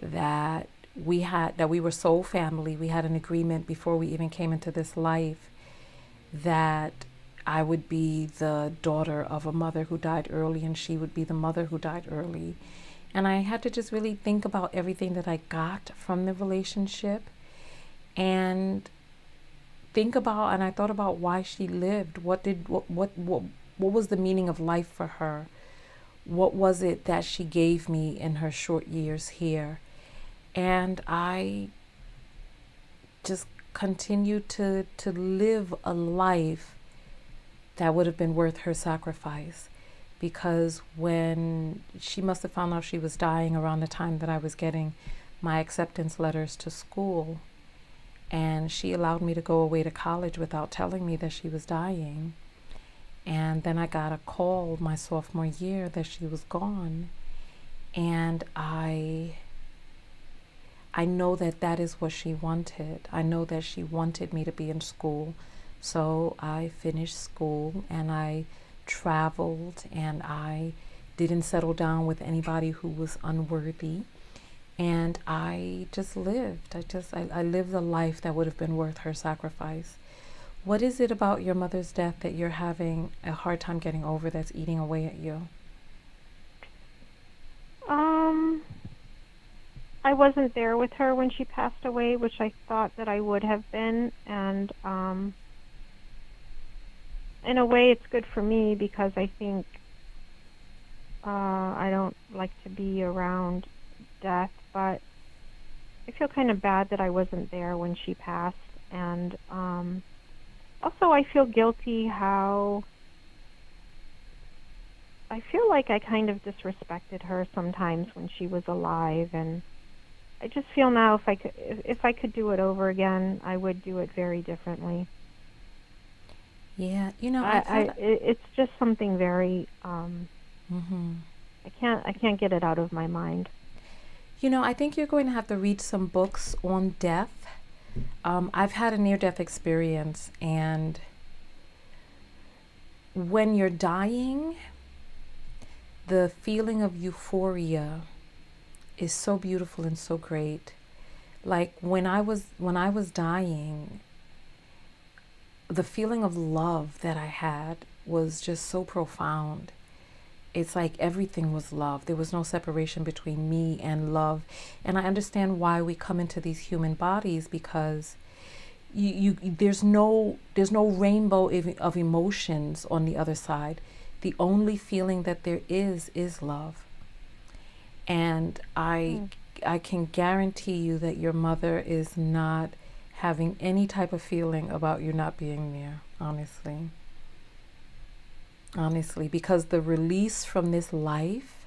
that we were soul family. We had an agreement before we even came into this life that I would be the daughter of a mother who died early and she would be the mother who died early. And I had to just really think about everything that I got from the relationship and I thought about why she lived. What was the meaning of life for her? What was it that she gave me in her short years here? And I just continued to live a life that would have been worth her sacrifice. Because when she must have found out she was dying around the time that I was getting my acceptance letters to school, and she allowed me to go away to college without telling me that she was dying. And then I got a call my sophomore year that she was gone. And I know that is what she wanted. I know that she wanted me to be in school. So I finished school and I traveled and I didn't settle down with anybody who was unworthy. And I just lived. I lived a life that would have been worth her sacrifice. What is it about your mother's death that you're having a hard time getting over that's eating away at you? I wasn't there with her when she passed away, which I thought that I would have been. And in a way, it's good for me because I think I don't like to be around death, but I feel kind of bad that I wasn't there when she passed. And also I feel guilty how I feel like I kind of disrespected her sometimes when she was alive, and I just feel now if I could do it over again, I would do it very differently. Yeah, it's just something very mm-hmm. I can't get it out of my mind. I think you're going to have to read some books on death. I've had a near-death experience, and when you're dying, the feeling of euphoria is so beautiful and so great. Like when I was dying, the feeling of love that I had was just so profound. It's like everything was love. There was no separation between me and love. And I understand why we come into these human bodies, because there's no rainbow of emotions on the other side. The only feeling that there is love. And I can guarantee you that your mother is not having any type of feeling about you not being there, honestly. Honestly, because the release from this life,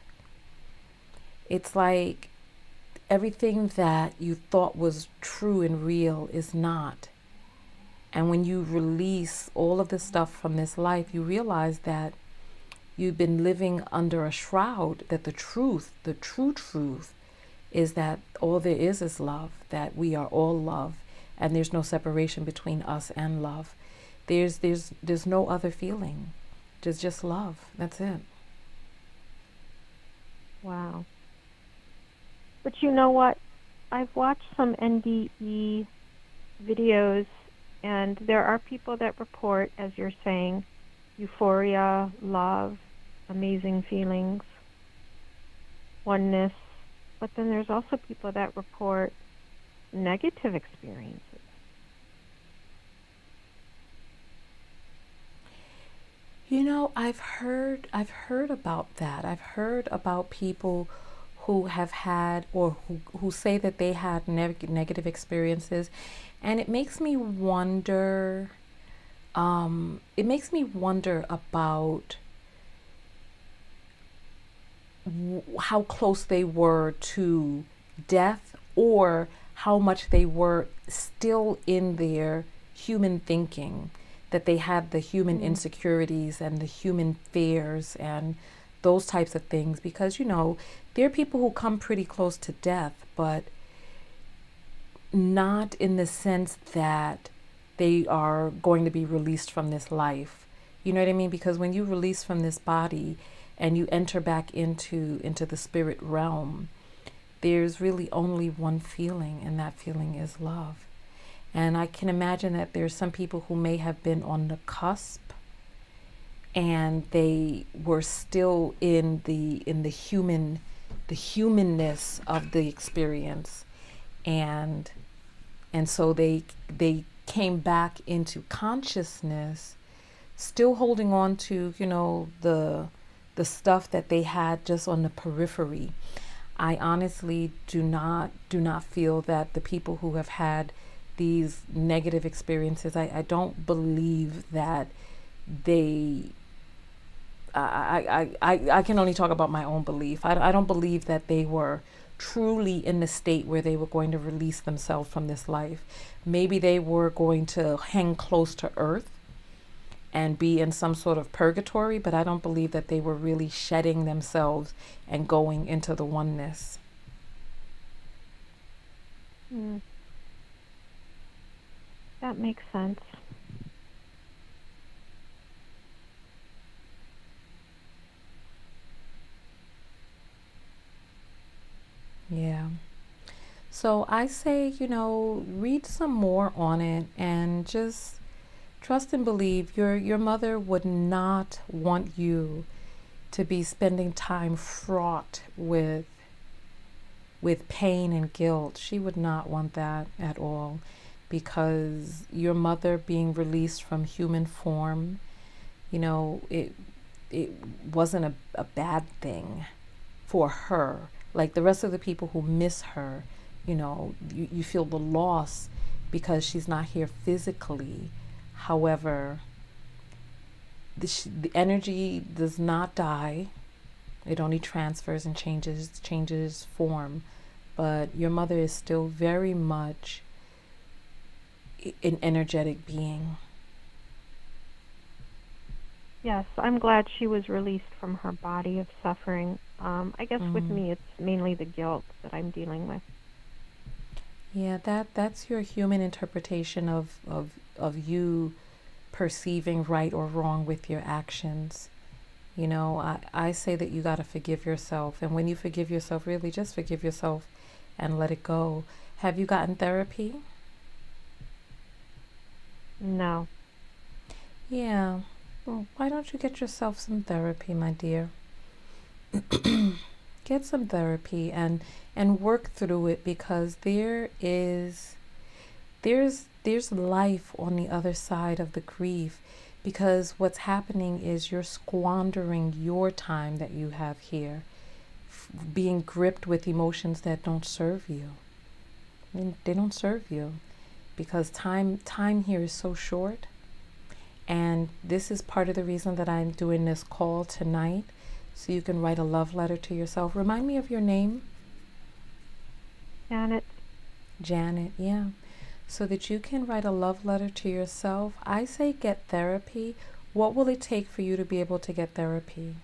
it's like everything that you thought was true and real is not. And when you release all of the stuff from this life, you realize that you've been living under a shroud, that the true truth is that all there is love, that we are all love, and there's no separation between us and love. There's no other feeling. There's just love. That's it. Wow. But you know what? I've watched some NDE videos, and there are people that report, as you're saying, euphoria, love, amazing feelings, oneness. But then there's also people that report negative experiences. I've heard about that. I've heard about people who have had, or who say that they had negative experiences, and it makes me wonder. It makes me wonder about how close they were to death, or how much they were still in their human thinking, that they had the human insecurities and the human fears and those types of things. Because, there are people who come pretty close to death, but not in the sense that they are going to be released from this life. You know what I mean? Because when you release from this body and you enter back into the spirit realm, there's really only one feeling, and that feeling is love. And I can imagine that there's some people who may have been on the cusp, and they were still in the humanness of the experience, and so they came back into consciousness, still holding on to, you know, the stuff that they had just on the periphery. I honestly do not feel that the people who have had these negative experiences, I don't believe that they, I can only talk about my own belief. I don't believe that they were truly in the state where they were going to release themselves from this life. Maybe they were going to hang close to earth and be in some sort of purgatory, but I don't believe that they were really shedding themselves and going into the oneness. That makes sense. Yeah. So I say, you know, read some more on it and just trust and believe. Your mother would not want you to be spending time fraught with pain and guilt. She would not want that at all, because your mother being released from human form, you know, it wasn't a bad thing for her. Like the rest of the people who miss her, you know, you feel the loss because she's not here physically. However, the energy does not die. It only transfers and changes form. But your mother is still very much an energetic being. Yes, I'm glad she was released from her body of suffering. I guess with me, it's mainly the guilt that I'm dealing with. Yeah, that's your human interpretation of you perceiving right or wrong with your actions. You know, I say that you got to forgive yourself. And when you forgive yourself, really just forgive yourself and let it go. Have you gotten therapy? No. Yeah. Well, why don't you get yourself some therapy, my dear? Get some therapy and work through it, because there's life on the other side of the grief. Because what's happening is you're squandering your time that you have here, being gripped with emotions that don't serve you. I mean, they don't serve you, because time here is so short. And this is part of the reason that I'm doing this call tonight, so you can write a love letter to yourself. Remind me of your name. Janet. Janet, yeah. So that you can write a love letter to yourself. I say get therapy. What will it take for you to be able to get therapy?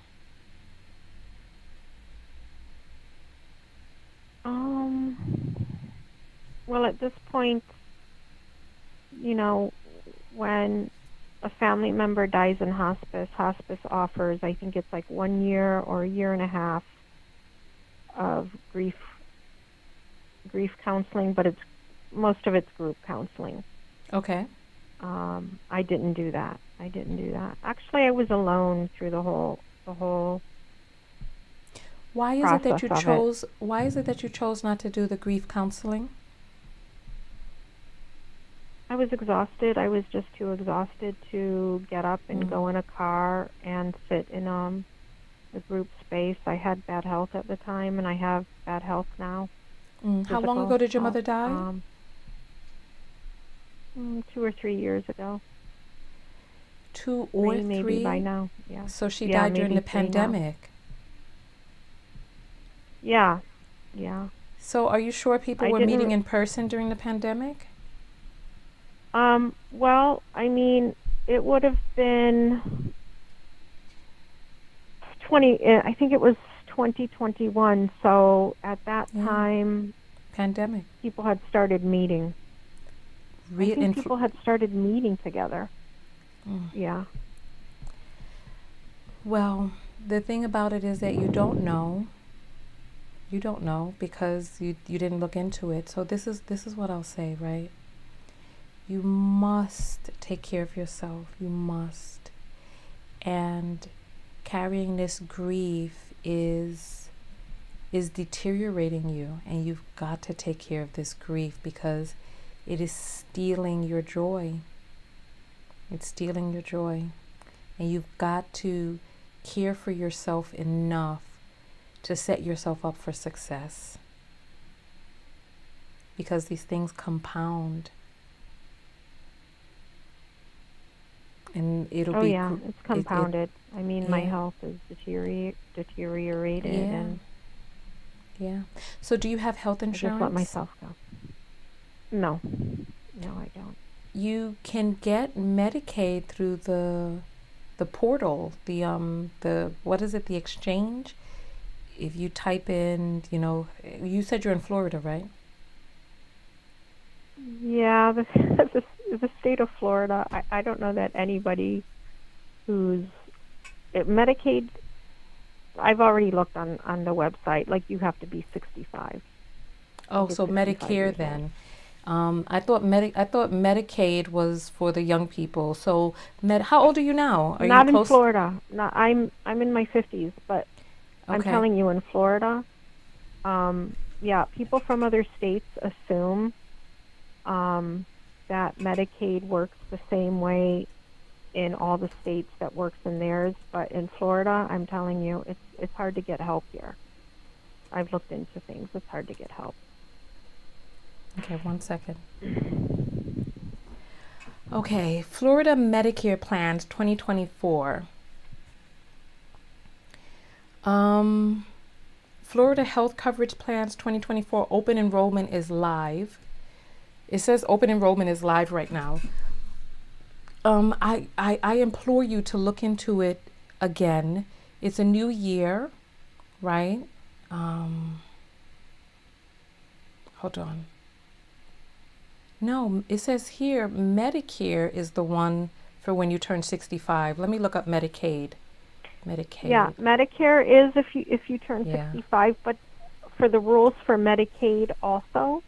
Well, at this point, you know, when a family member dies in hospice offers, I think it's like 1 year or a year and a half of grief counseling, but most of it's group counseling. Okay. I didn't do that. Actually, I was alone through the whole Why is it that you chose? Why is it that you chose not to do the grief counseling? I was exhausted. I was just too exhausted to get up and go in a car and sit in the group space. I had bad health at the time, and I have bad health now. How long ago did your mother die? 2 or 3 years ago. 2 or 3? Maybe by now, yeah. So she died during the pandemic. Yeah. So are you sure people were meeting in person during the pandemic? Well, I mean, it would have been I think it was 2021. So at that time, pandemic, people had started meeting. I think people had started meeting together. Yeah. Well, the thing about it is that you don't know. You don't know because you didn't look into it. So this is what I'll say, right? You must take care of yourself. You must. And carrying this grief is deteriorating you, and you've got to take care of this grief because it is stealing your joy. It's stealing your joy. And you've got to care for yourself enough to set yourself up for success. Because these things compound. And it'll be... Oh, yeah, it's compounded. I mean, my health is deteriorated. Yeah. And yeah. So do you have health insurance? I just let myself go. No. No, I don't. You can get Medicaid through the portal, the what is it, the exchange? If you type in, you said you're in Florida, right? Yeah, the state of Florida, I don't know that anybody who's Medicaid, I've already looked on the website, like you have to be 65. Oh, so Medicare then. I thought Medicaid was for the young people. So how old are you now? Are Not you in close? Florida. No, I'm in my 50s, but I'm Okay. telling you, in Florida, yeah, people from other states assume that Medicaid works the same way in all the states that works in theirs, but in Florida, I'm telling you, it's hard to get help here. I've looked into things. It's hard to get help. Okay, 1 second. Okay, Florida Medicare plans 2024. Florida Health Coverage Plans 2024 open enrollment is live. It says open enrollment is live right now. I implore you to look into it again. It's a new year, right? Hold on. No, it says here Medicare is the one for when you turn 65. Let me look up Medicaid. Yeah, Medicare is if you turn Yeah. 65, but for the rules for Medicaid also,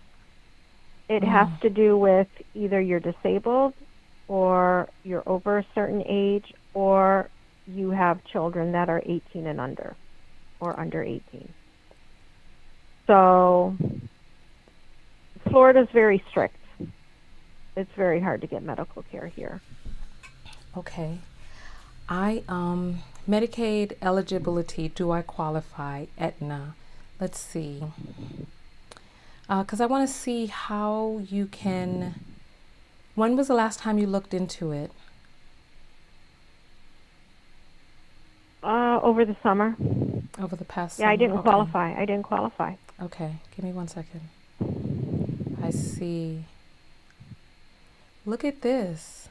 it has to do with either you're disabled or you're over a certain age or you have children that are 18 and under or under 18. So Florida's very strict. It's very hard to get medical care here. Okay. Medicaid eligibility, do I qualify? Aetna. Let's see. Because I want to see how you can... When was the last time you looked into it? Over the summer. Over the past Yeah, summer? I didn't Okay. qualify. Okay, give me 1 second. I see. Look at this.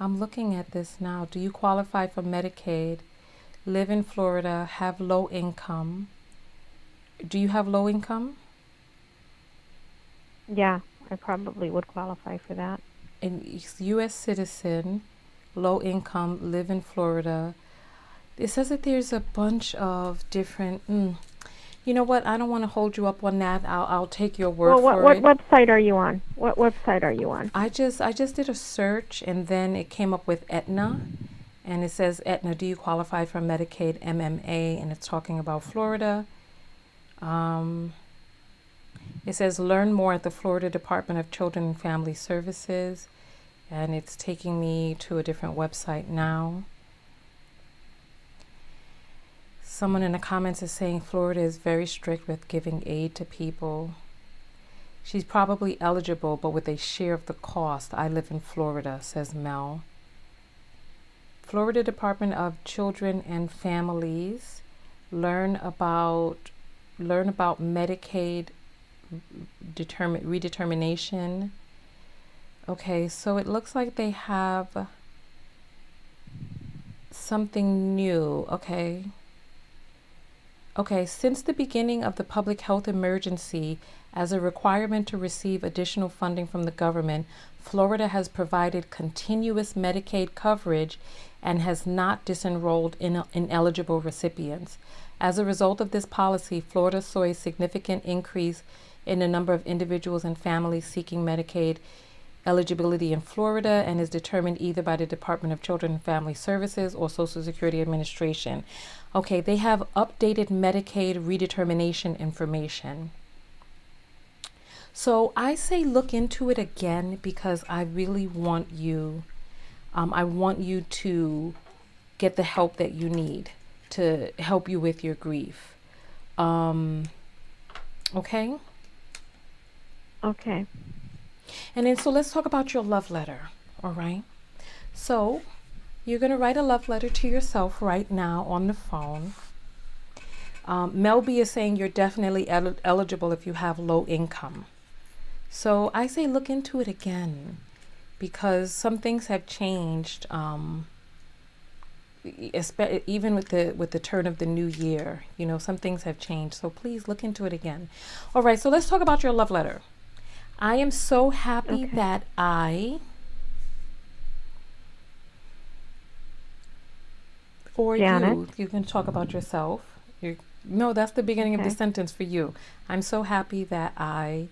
I'm looking at this now. Do you qualify for Medicaid? Live in Florida, have low income. Do you have low income? Yeah, I probably would qualify for that. An U.S. citizen, low income, live in Florida. It says that there's a bunch of different... You know what? I don't want to hold you up on that. I'll take your word for what it. website are you on? What website are you on? I just did a search and then it came up with Aetna, and it says Aetna, do you qualify for Medicaid MMA? And it's talking about Florida. It says learn more at the Florida Department of Children and Family Services, and it's taking me to a different website now. Someone in the comments is saying Florida is very strict with giving aid to people. She's probably eligible, but with a share of the cost. I live in Florida, says Mel. Florida Department of Children and Families. Learn about Medicaid redetermination. Okay, so it looks like they have something new. Okay, since the beginning of the public health emergency As a requirement to receive additional funding from the government, Florida has provided continuous Medicaid coverage and has not disenrolled ineligible recipients. As a result of this policy, Florida saw a significant increase in the number of individuals and families seeking Medicaid eligibility in Florida, and is determined either by the Department of Children and Family Services or Social Security Administration. Okay, they have updated Medicaid redetermination information. So I say look into it again, because I really want you, I want you to get the help that you need to help you with your grief. Okay? Okay. And then, so let's talk about your love letter, all right? So you're going to write a love letter to yourself right now on the phone. Melby is saying you're definitely eligible if you have low income. So I say look into it again, because some things have changed, even with the turn of the new year. You know, some things have changed. So please look into it again. All right, so let's talk about your love letter. I am so happy that or Janet. you can talk about yourself. No, that's the beginning of the sentence for you. I'm so happy that I'm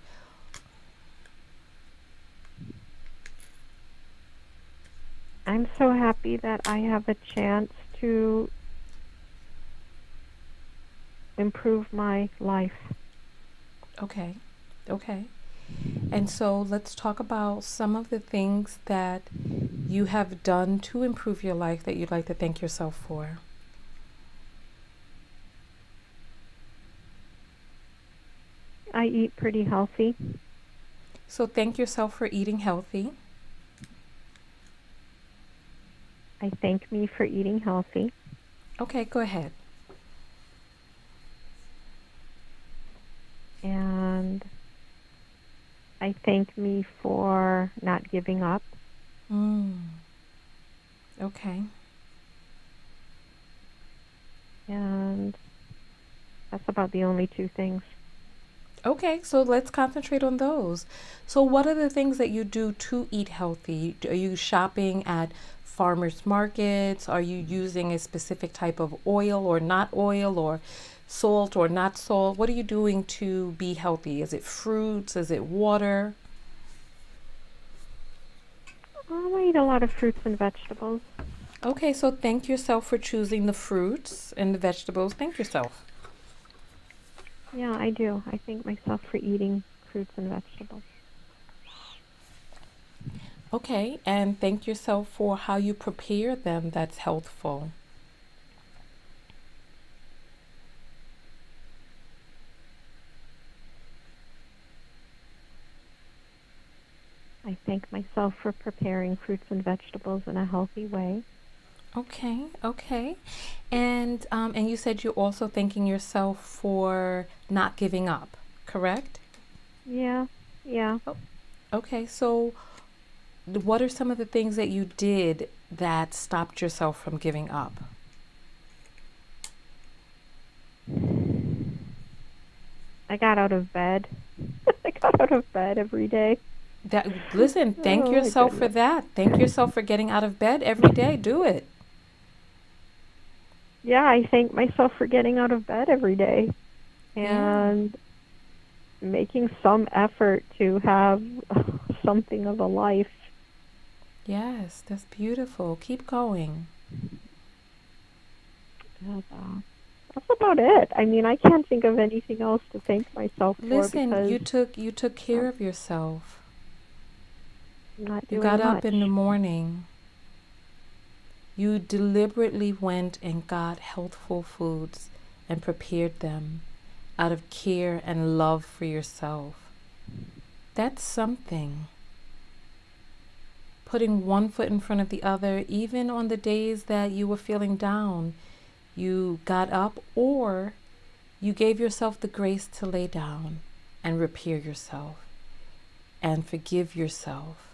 so happy that I have a chance to improve my life. Okay. And so let's talk about some of the things that you have done to improve your life that you'd like to thank yourself for. I eat pretty healthy. So thank yourself for eating healthy. I thank me for eating healthy. Okay, go ahead. And I thank me for not giving up. Okay. And that's about the only two things. Okay, so let's concentrate on those. So what are the things that you do to eat healthy? Are you shopping at farmers markets? Are you using a specific type of oil or not oil, or salt or not salt? What are you doing to be healthy? Is it fruits? Is it water? I eat a lot of fruits and vegetables. Okay, so thank yourself for choosing the fruits and the vegetables. Thank yourself. Yeah, I do. I thank myself for eating fruits and vegetables. Okay, and thank yourself for how you prepare them that's healthful. I thank myself for preparing fruits and vegetables in a healthy way. Okay. And you said you're also thanking yourself for not giving up, correct? Yeah. Okay, so what are some of the things that you did that stopped yourself from giving up? I got out of bed. I got out of bed every day. Listen, thank yourself for that. Thank yourself for getting out of bed every day. Do it. Yeah, I thank myself for getting out of bed every day and making some effort to have something of a life. Yes, that's beautiful. Keep going. That's about it. I mean, I can't think of anything else to thank myself for. Listen, because you took care of yourself. I'm not You doing got much. up in the morning. You deliberately went and got healthful foods and prepared them out of care and love for yourself. That's something. Putting one foot in front of the other, even on the days that you were feeling down, you got up, or you gave yourself the grace to lay down and repair yourself and forgive yourself.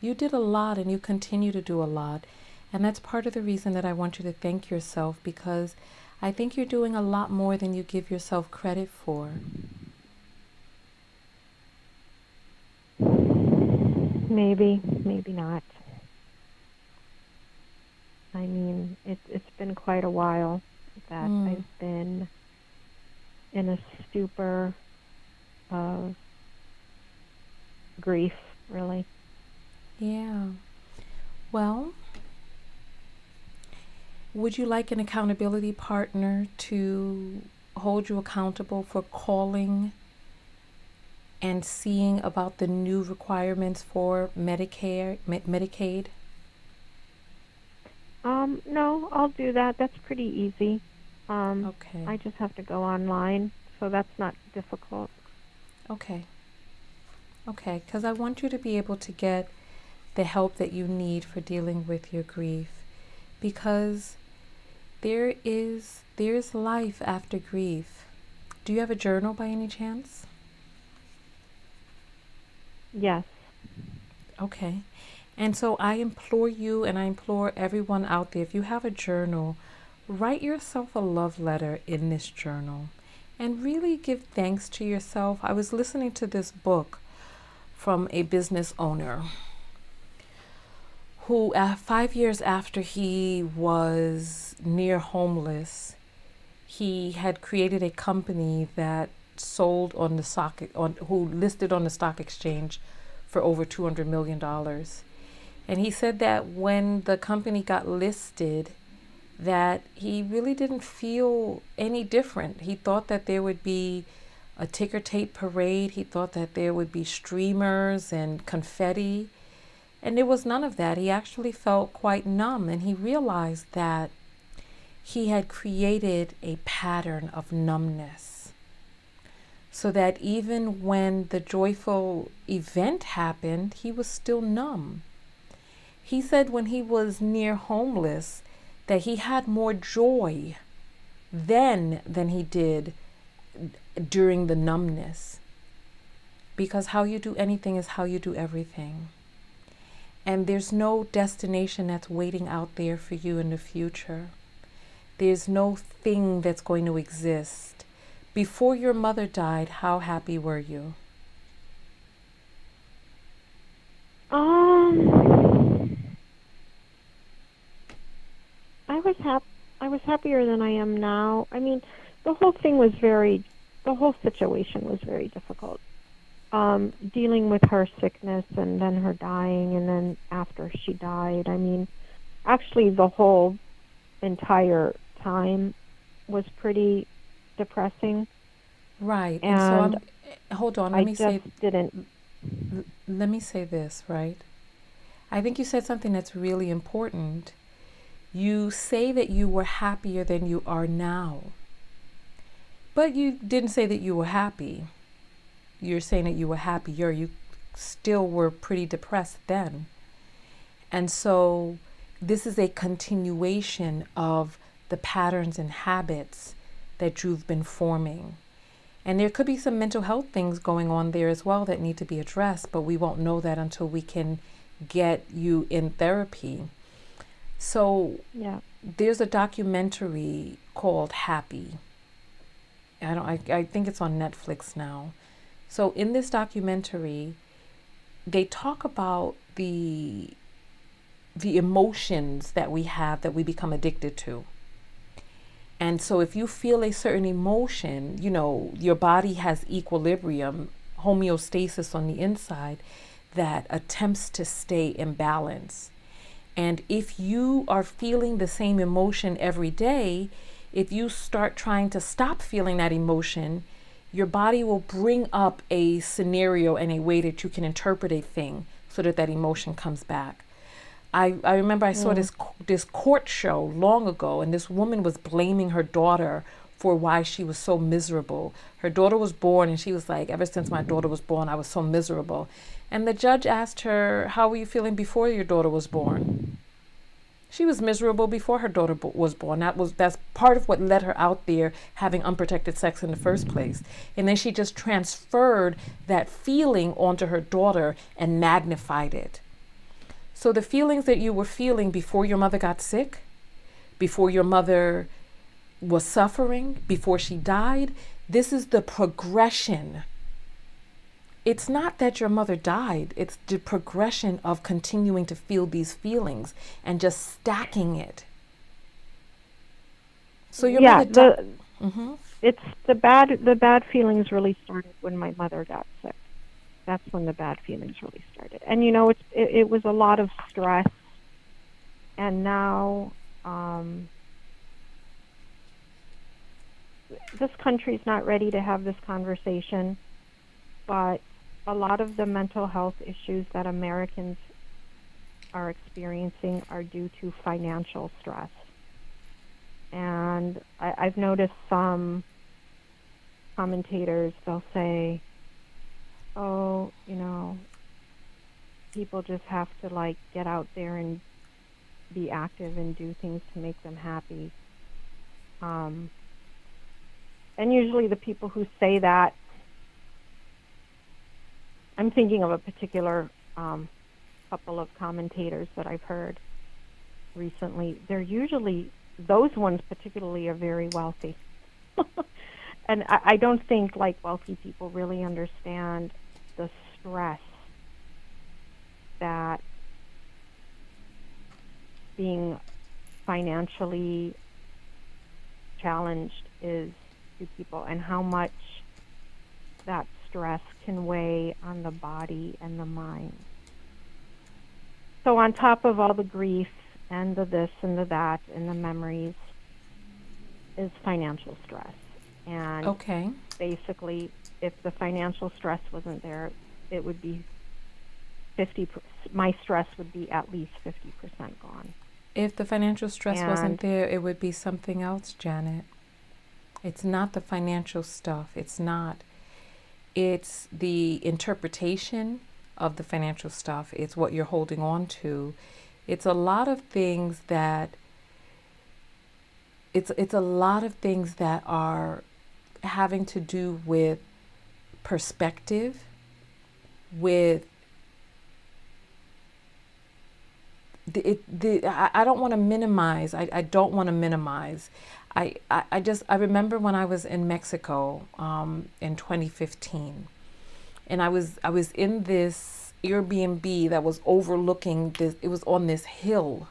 You did a lot, and you continue to do a lot. And that's part of the reason that I want you to thank yourself, because I think you're doing a lot more than you give yourself credit for. Maybe, maybe not. I mean, it's been quite a while that I've been in a stupor of grief, really. Yeah. Well, would you like an accountability partner to hold you accountable for calling and seeing about the new requirements for Medicaid? No, I'll do that. That's pretty easy. Okay. I just have to go online, so that's not difficult. Okay. Okay, because I want you to be able to get the help that you need for dealing with your grief, because there's life after grief. Do you have a journal by any chance? Yes. Okay. And so I implore you, and I implore everyone out there, if you have a journal, write yourself a love letter in this journal and really give thanks to yourself. I was listening to this book from a business owner who, 5 years after he was near homeless, he had created a company that sold on the who listed on the stock exchange for over $200 million. And he said that when the company got listed, that he really didn't feel any different. He thought that there would be a ticker tape parade. He thought that there would be streamers and confetti. And there was none of that. He actually felt quite numb, and he realized that he had created a pattern of numbness, so that even when the joyful event happened, he was still numb. He said when he was near homeless that he had more joy then than he did during the numbness, because how you do anything is how you do everything. And there's no destination that's waiting out there for you in the future. There's no thing that's going to exist. Before your mother died, how happy were you? I was happier than I am now. I mean, the whole situation was very difficult. Dealing with her sickness and then her dying, and then after she died, I mean, actually the whole entire time was pretty depressing. Right. And so hold on, let me say this, right? I think you said something that's really important. You say that you were happier than you are now, but you didn't say that you were happy. You're saying that you were happier. You still were pretty depressed then. And so this is a continuation of the patterns and habits that you've been forming. And there could be some mental health things going on there as well that need to be addressed, but we won't know that until we can get you in therapy. So there's a documentary called Happy. I think it's on Netflix now. So in this documentary, they talk about the emotions that we have that we become addicted to. And so if you feel a certain emotion, your body has equilibrium, homeostasis on the inside that attempts to stay in balance. And if you are feeling the same emotion every day, if you start trying to stop feeling that emotion, your body will bring up a scenario and a way that you can interpret a thing so that emotion comes back. I remember I saw this court show long ago, and this woman was blaming her daughter for why she was so miserable. Her daughter was born, and she was like, ever since my daughter was born, I was so miserable. And the judge asked her, how were you feeling before your daughter was born? She was miserable before her daughter was born. That's part of what led her out there having unprotected sex in the first place. And then she just transferred that feeling onto her daughter and magnified it. So the feelings that you were feeling before your mother got sick, before your mother, was suffering before she died. This is the progression. It's not that your mother died. It's the progression of continuing to feel these feelings and just stacking it. So your Yeah, mother died. Mm-hmm. it's the bad feelings really started when my mother got sick. That's when the bad feelings really started. And it was a lot of stress. And now this country's not ready to have this conversation, but a lot of the mental health issues that Americans are experiencing are due to financial stress. And I've noticed some commentators, they'll say, oh, people just have to like get out there and be active and do things to make them happy. And usually the people who say that, I'm thinking of a particular couple of commentators that I've heard recently. They're usually, those ones particularly, are very wealthy. And I don't think like wealthy people really understand the stress that being financially challenged is to people, and how much that stress can weigh on the body and the mind. So on top of all the grief and the this and the that and the memories is financial stress. And Okay. basically, if the financial stress wasn't there, it would be 50%. My stress would be at least 50% gone. If the financial stress wasn't And there, it would be something else, Janet. It's not the financial stuff. It's not. It's the interpretation of the financial stuff. It's what you're holding on to. It's a lot of things that it's a lot of things that are having to do with perspective, with I don't want to minimize. I don't want to minimize. I remember when I was in Mexico in 2015, and I was in this Airbnb that was overlooking this. It was on this hill,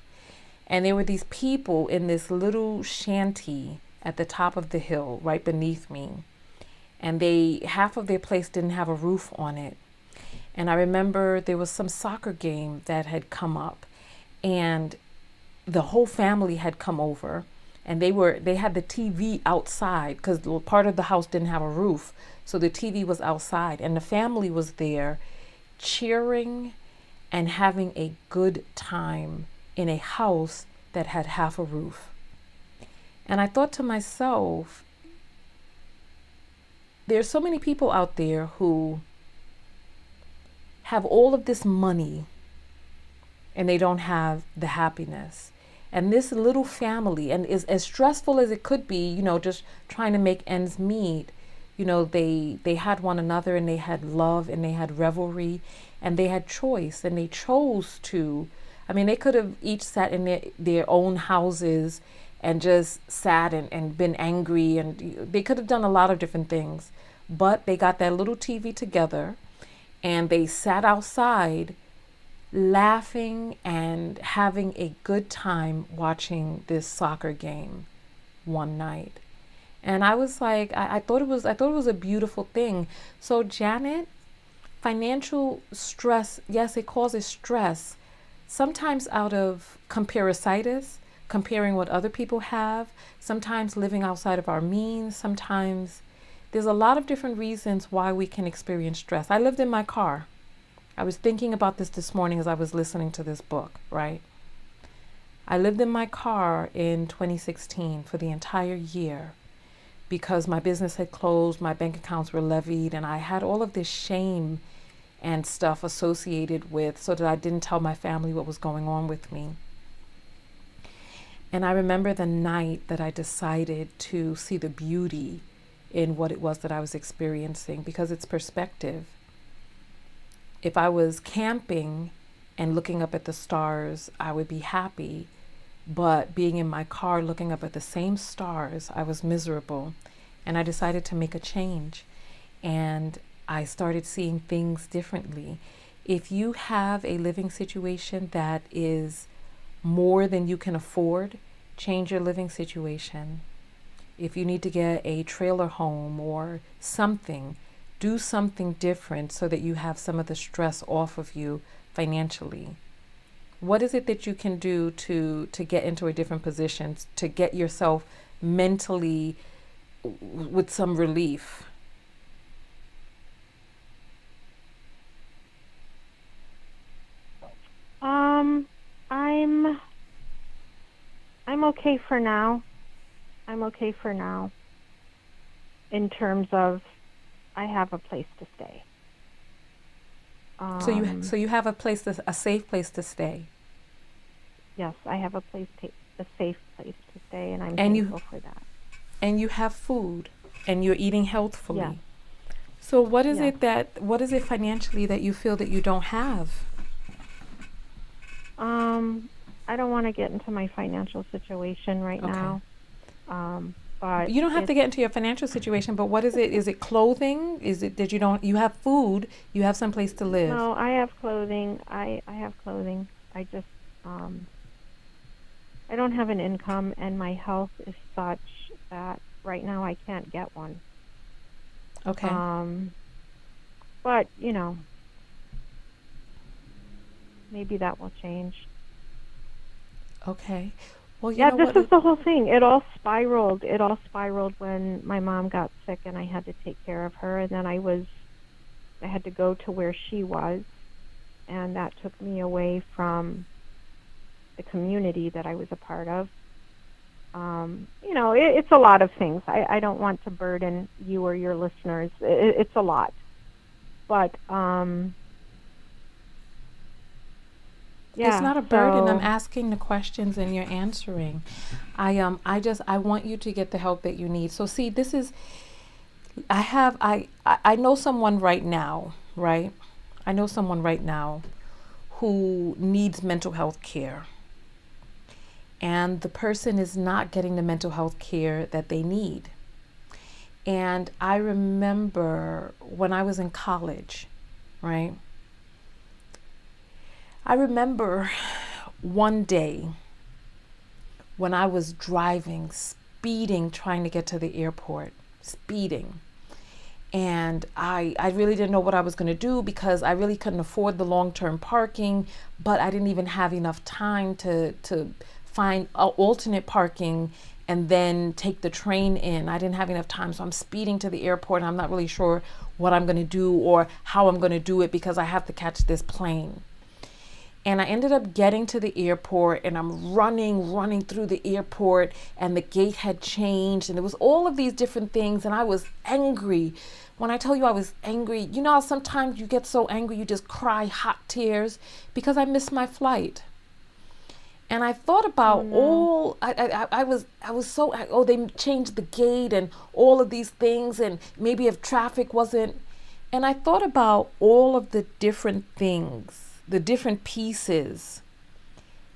and there were these people in this little shanty at the top of the hill right beneath me, and half of their place didn't have a roof on it. And I remember there was some soccer game that had come up, and the whole family had come over, and they had the TV outside because part of the house didn't have a roof, so the TV was outside, and the family was there cheering and having a good time in a house that had half a roof. And I thought to myself, there's so many people out there who have all of this money and they don't have the happiness. And this little family, and is as stressful as it could be, just trying to make ends meet, they had one another, and they had love, and they had revelry, and they had choice, and they chose to. I mean, they could have each sat in their own houses and just sat and been angry, and they could have done a lot of different things. But they got that little TV together, and they sat outside laughing and having a good time watching this soccer game one night. And I was like, I thought it was a beautiful thing. So Janet, financial stress, yes, it causes stress, sometimes out of comparisitis, comparing what other people have, sometimes living outside of our means, sometimes there's a lot of different reasons why we can experience stress. I lived in my car. I was thinking about this morning as I was listening to this book, right? I lived in my car in 2016 for the entire year because my business had closed, my bank accounts were levied, and I had all of this shame and stuff associated with, so that I didn't tell my family what was going on with me. And I remember the night that I decided to see the beauty in what it was that I was experiencing, because it's perspective. If I was camping and looking up at the stars, I would be happy. but being in my car looking up at the same stars, I was miserable. And I decided to make a change. And I started seeing things differently. If you have a living situation that is more than you can afford, change your living situation. If you need to get a trailer home or something, do something different so that you have some of the stress off of you financially. What is it that you can do to get into a different position, to get yourself mentally with some relief? I'm okay for now. I'm okay for now. In terms of, I have a place to stay. So you have a safe place to stay. Yes, I have a safe place to stay, and I'm And thankful for that. And you have food, and you're eating healthfully. Yeah. So what is Yeah. what is it financially that you feel that you don't have? I don't want to get into my financial situation right Okay. now. But You don't have to get into your financial situation, but what is it? Is it clothing? Is it that you have food, you have some place to live? No, I have clothing. I have clothing. I just I don't have an income, and my health is such that right now I can't get one. Okay. But maybe that will change. Okay. Well, you Yeah, know this what? is the whole thing. It all spiraled. It all spiraled when my mom got sick and I had to take care of her, and then I had to go to where she was, and that took me away from the community that I was a part of. It's a lot of things. I don't want to burden you or your listeners. It's a lot. But yeah, it's not a burden. I'm so asking the questions and you're answering. I want you to get the help that you need. So see, this is I know someone right now, right? I know someone right now who needs mental health care. And the person is not getting the mental health care that they need. And I remember when I was in college, right? I remember one day when I was driving, speeding, trying to get to the airport, speeding. And I really didn't know what I was going to do because I really couldn't afford the long-term parking, but I didn't even have enough time to find alternate parking and then take the train in. I didn't have enough time, so I'm speeding to the airport and I'm not really sure what I'm going to do or how I'm going to do it because I have to catch this plane. And I ended up getting to the airport and I'm running through the airport, and the gate had changed and there was all of these different things, and I was angry. When I tell you I was angry, you know how sometimes you get so angry you just cry hot tears because I missed my flight. And I thought about I was so, they changed the gate and all of these things, and maybe if traffic wasn't, and I thought about all of the different things, the different pieces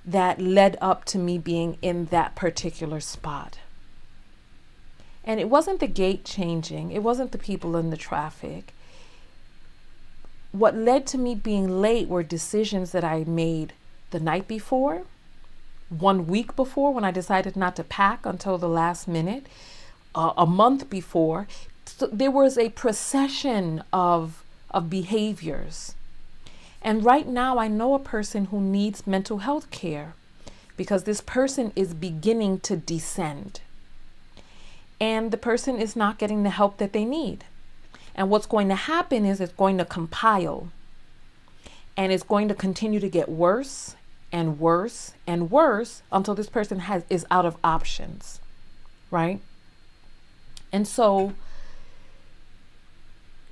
that led up to me being in that particular spot. And it wasn't the gate changing, it wasn't the people in the traffic. What led to me being late were decisions that I made the night before, 1 week before when I decided not to pack until the last minute, a month before. So there was a procession of behaviors. And right now I know a person who needs mental health care because this person is beginning to descend. And the person is not getting the help that they need. And what's going to happen is it's going to compile. And it's going to continue to get worse and worse and worse until this person is out of options, right? And so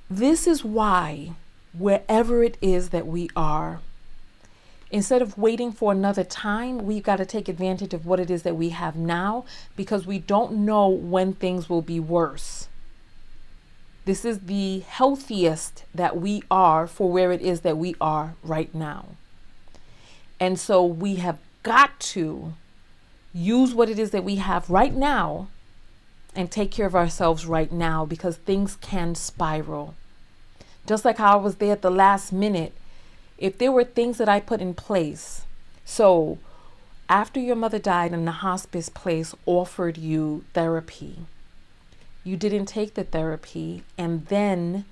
this is why wherever it is that we are, instead of waiting for another time, we've got to take advantage of what it is that we have now, because we don't know when things will be worse. This is the healthiest that we are for where it is that we are right now. And so we have got to use what it is that we have right now and take care of ourselves right now, because things can spiral. Just like how I was there at the last minute, if there were things that I put in place. So after your mother died and the hospice place offered you therapy, you didn't take the therapy, and then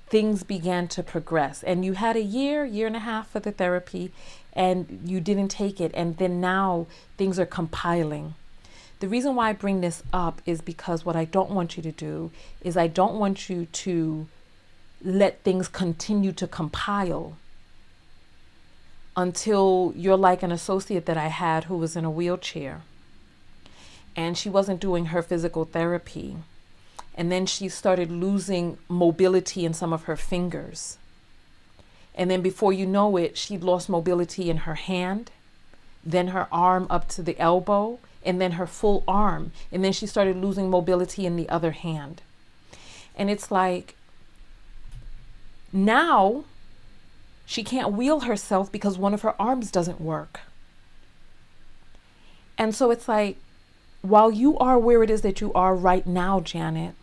things began to progress, and you had a year and a half for the therapy, and you didn't take it, and then now things are compiling. The reason why I bring this up is because what I don't want you to do is I don't want you to let things continue to compile until you're like an associate that I had who was in a wheelchair, and she wasn't doing her physical therapy. And then she started losing mobility in some of her fingers. And then before you know it, she lost mobility in her hand, then her arm up to the elbow, and then her full arm. And then she started losing mobility in the other hand. And it's like, now she can't wheel herself because one of her arms doesn't work. And so it's like, while you are where it is that you are right now, Janet,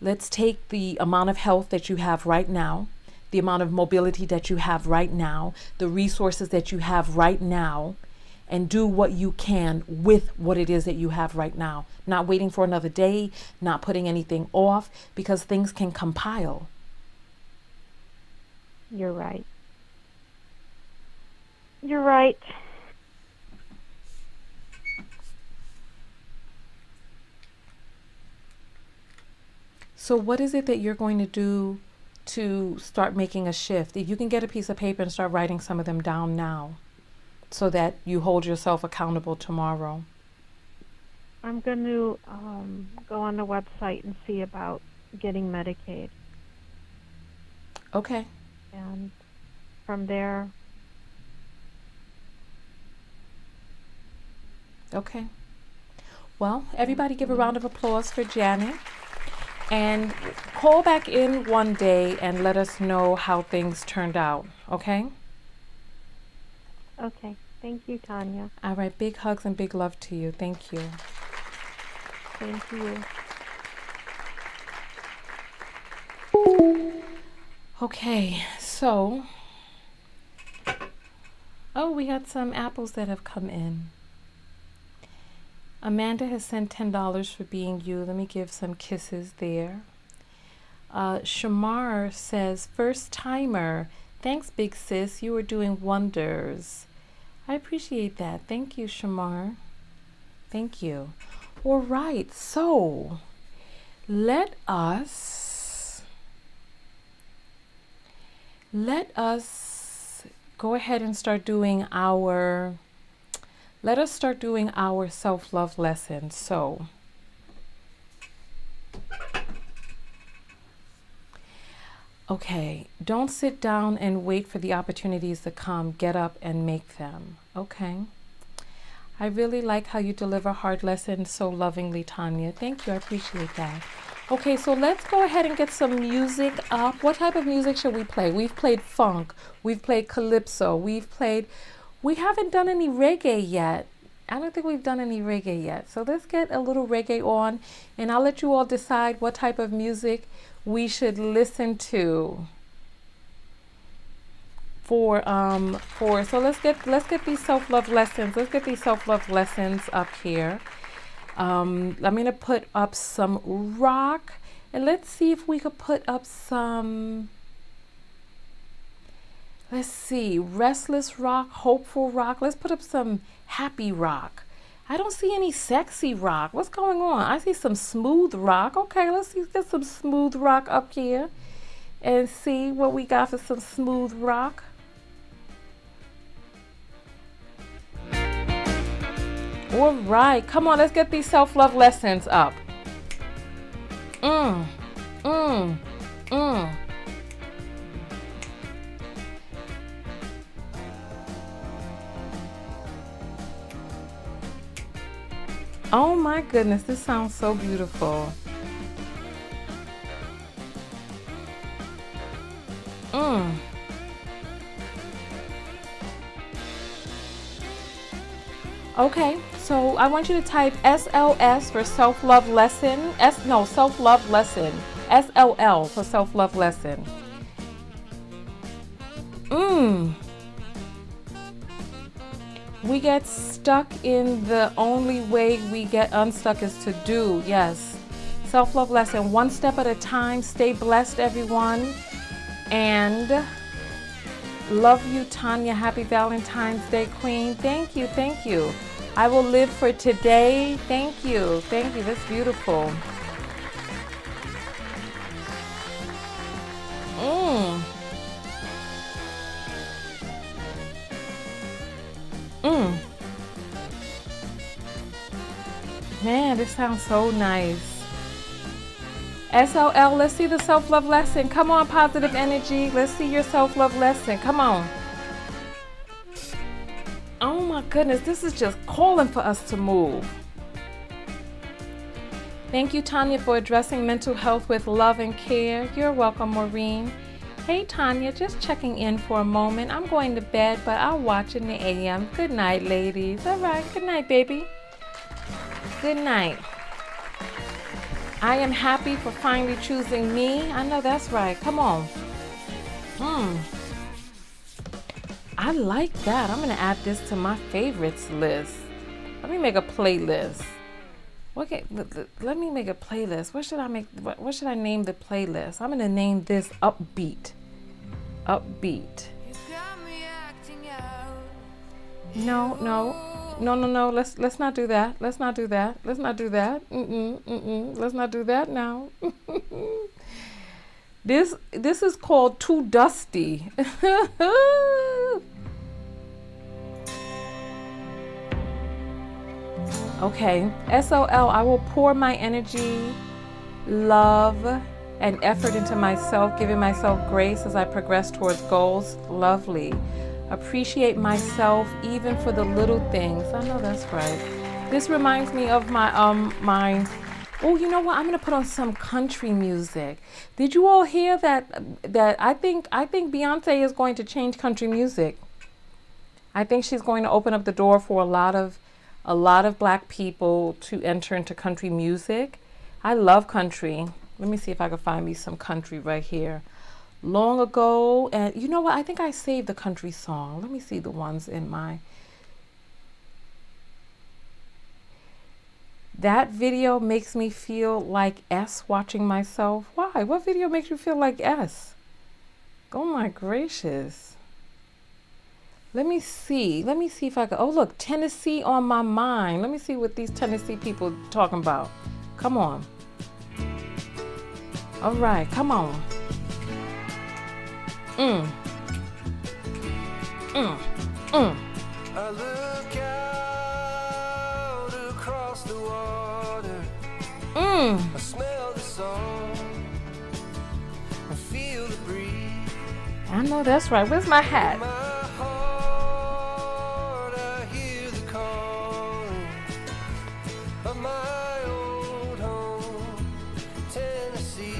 let's take the amount of health that you have right now, the amount of mobility that you have right now, the resources that you have right now, and do what you can with what it is that you have right now. Not waiting for another day, not putting anything off, because things can compile. You're right. You're right. So what is it that you're going to do to start making a shift? If you can get a piece of paper and start writing some of them down now, so that you hold yourself accountable tomorrow. I'm going to go on the website and see about getting Medicaid. Okay. And from there. Okay. Well, everybody give a round of applause for Janet. And call back in one day and let us know how things turned out, okay? Okay. Thank you, Tonya. All right. Big hugs and big love to you. Thank you. Thank you. Okay. So, we had some apples that have come in. Amanda has sent $10 for being you. Let me give some kisses there. Shamar says, first timer. Thanks, big sis. You are doing wonders. I appreciate that. Thank you, Shamar. Thank you. All right. So let us go ahead and start doing our self-love lesson. So okay, don't sit down and wait for the opportunities to come. Get up and make them. Okay. I really like how you deliver hard lessons so lovingly, Tonya. Thank you. I appreciate that. Okay, so let's go ahead and get some music up. What type of music should we play? We've played funk. We've played calypso. We haven't done any reggae yet. I don't think we've done any reggae yet. So let's get a little reggae on, and I'll let you all decide what type of music we should listen to so let's get these self-love lessons. Let's get these self-love lessons up here. I'm going to put up some rock, and let's see if we could put up some, let's see, restless rock, hopeful rock. Let's put up some happy rock. I don't see any sexy rock. What's going on? I see some smooth rock. Okay, let's get some smooth rock up here and see what we got for some smooth rock. All right, come on, let's get these self-love lessons up. Oh my goodness, this sounds so beautiful. Okay, so I want you to type SLS for self-love lesson. Self-love lesson. SLL for self-love lesson. We get stuck in the only way we get unstuck is to do. Yes. Self-love lesson, one step at a time. Stay blessed, everyone. And love you, Tonya. Happy Valentine's Day, Queen. Thank you, thank you. I will live for today. Thank you, thank you. That's beautiful. Man, this sounds so nice. SLL, let's see the self-love lesson. Come on, positive energy. Let's see your self-love lesson. Come on. Oh my goodness, this is just calling for us to move. Thank you, Tonya, for addressing mental health with love and care. You're welcome, Maureen. Hey, Tonya, just checking in for a moment. I'm going to bed, but I'll watch in the AM. Good night, ladies. All right, good night, baby. Good night. I am happy for finally choosing me. I know that's right. Come on. I like that. I'm gonna add this to my favorites list. Let me make a playlist. Okay, let me make a playlist. What should I make? What should I name the playlist? I'm gonna name this Upbeat. Upbeat. No. Let's not do that. Let's not do that. Let's not do that. Let's not do that now. This is called Too Dusty. Okay, SOL, I will pour my energy, love, and effort into myself, giving myself grace as I progress towards goals. Lovely. Appreciate myself even for the little things. I know that's right. This reminds me of my oh, you know what? I'm gonna put on some country music. Did you all hear that I think Beyonce is going to change country music. I think she's going to open up the door for a lot of black people to enter into country music. I love country. Let me see if I can find me some country right here. Long ago, and you know what? I think I saved the country song. Let me see the ones in my... That video makes me feel like S watching myself. Why? What video makes you feel like S? Oh my gracious. Let me see if I can. Oh look, Tennessee on my mind. Let me see what these Tennessee people talking about. Come on. All right, come on. I look out across the water. I smell the song. I feel the breeze. I know that's right. Where's my hat? My heart, I hear the calling of my old home, Tennessee.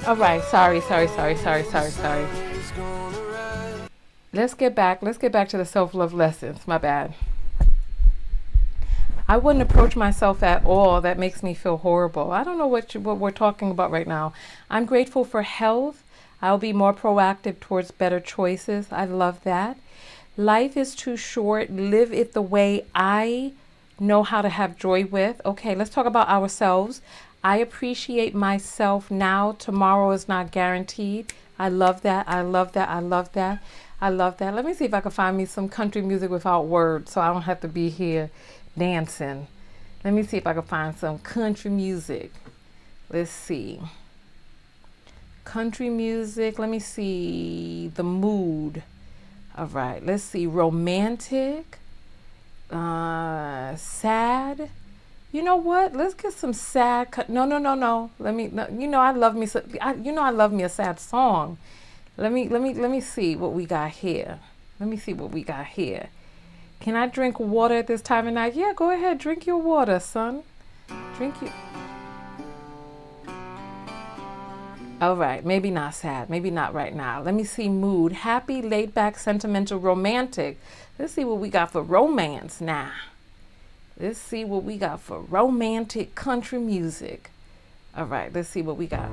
All right, sorry. Let's get back to the self-love lessons. My bad. I wouldn't approach myself at all. That makes me feel horrible. I don't know what we're talking about right now. I'm grateful for health. I'll be more proactive towards better choices. I love that. Life is too short. Live it the way I know how to have joy with. Okay, let's talk about ourselves. I appreciate myself now. Tomorrow is not guaranteed. I love that. Let me see if I can find me some country music without words so I don't have to be here dancing. Let me see if I can find some country music. Let's see. Country music. Let me see. The mood. All right. Let's see. Romantic. Sad. You know what? Let's get some sad. No. I love me. I love me a sad song. Let me see what we got here. Can I drink water at this time of night? Yeah, go ahead. Drink your water, son. Drink your... All right, maybe not sad. Maybe not right now. Let me see mood. Happy, laid back, sentimental, romantic. Let's see what we got for romance now. Let's see what we got for romantic country music. All right, let's see what we got.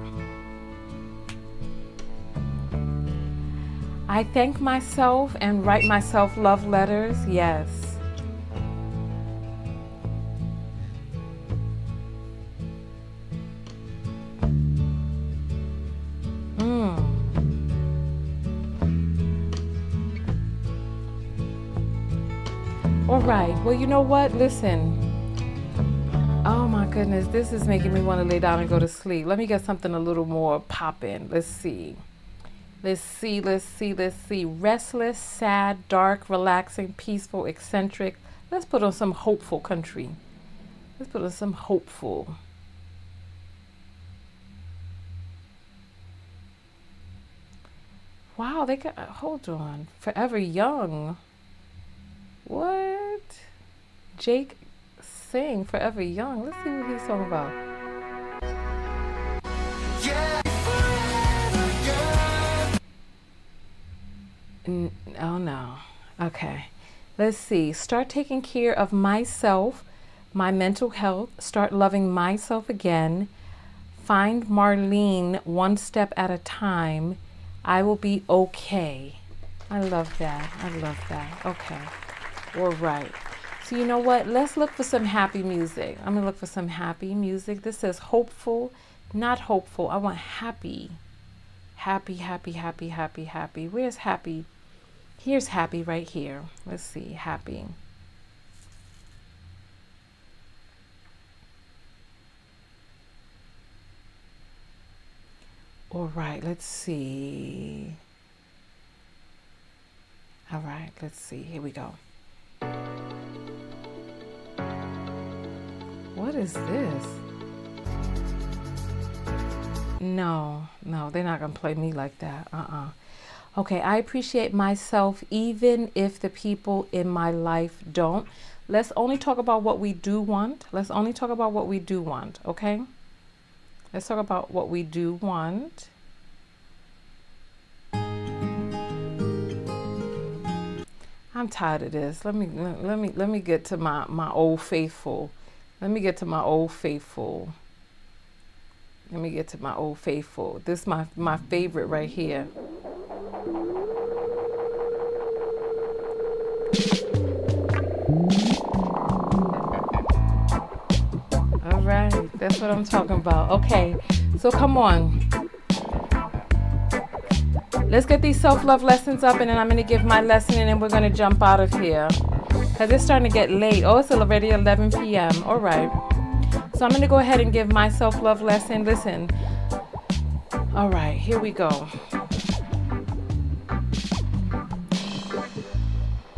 I thank myself and write myself love letters. Yes. All right. Well, you know what? Listen. Oh my goodness. This is making me want to lay down and go to sleep. Let me get something a little more poppin'. Let's see. Let's see. Restless, sad, dark, relaxing, peaceful, eccentric. Let's put on some hopeful country. Let's put on some hopeful. Wow, they got, hold on. Forever Young. What? Jake sing Forever Young. Let's see what he's talking about. Oh no. Okay. Let's see. Start taking care of myself, my mental health. Start loving myself again. Find Marlene one step at a time. I will be okay. I love that. I love that. Okay. All right. So you know what? Let's look for some happy music. I'm going to look for some happy music. This says hopeful, not hopeful. I want happy. Happy, happy, happy, happy, happy. Where's happy? Here's happy right here. Let's see. Happy. All right. Let's see. All right. Let's see. Here we go. What is this? No, they're not gonna play me like that. Okay, I appreciate myself even if the people in my life don't. Let's only talk about what we do want. Let's only talk about what we do want, okay? Let's talk about what we do want. I'm tired of this. Let me get to my old faithful. Let me get to my old faithful. This is my favorite right here. All right, that's what I'm talking about. Okay, so come on. Let's get these self-love lessons up, and then I'm going to give my lesson, and then we're going to jump out of here. Because it's starting to get late. Oh, it's already 11 p.m. All right. So I'm going to go ahead and give my self-love lesson. Listen. All right, here we go.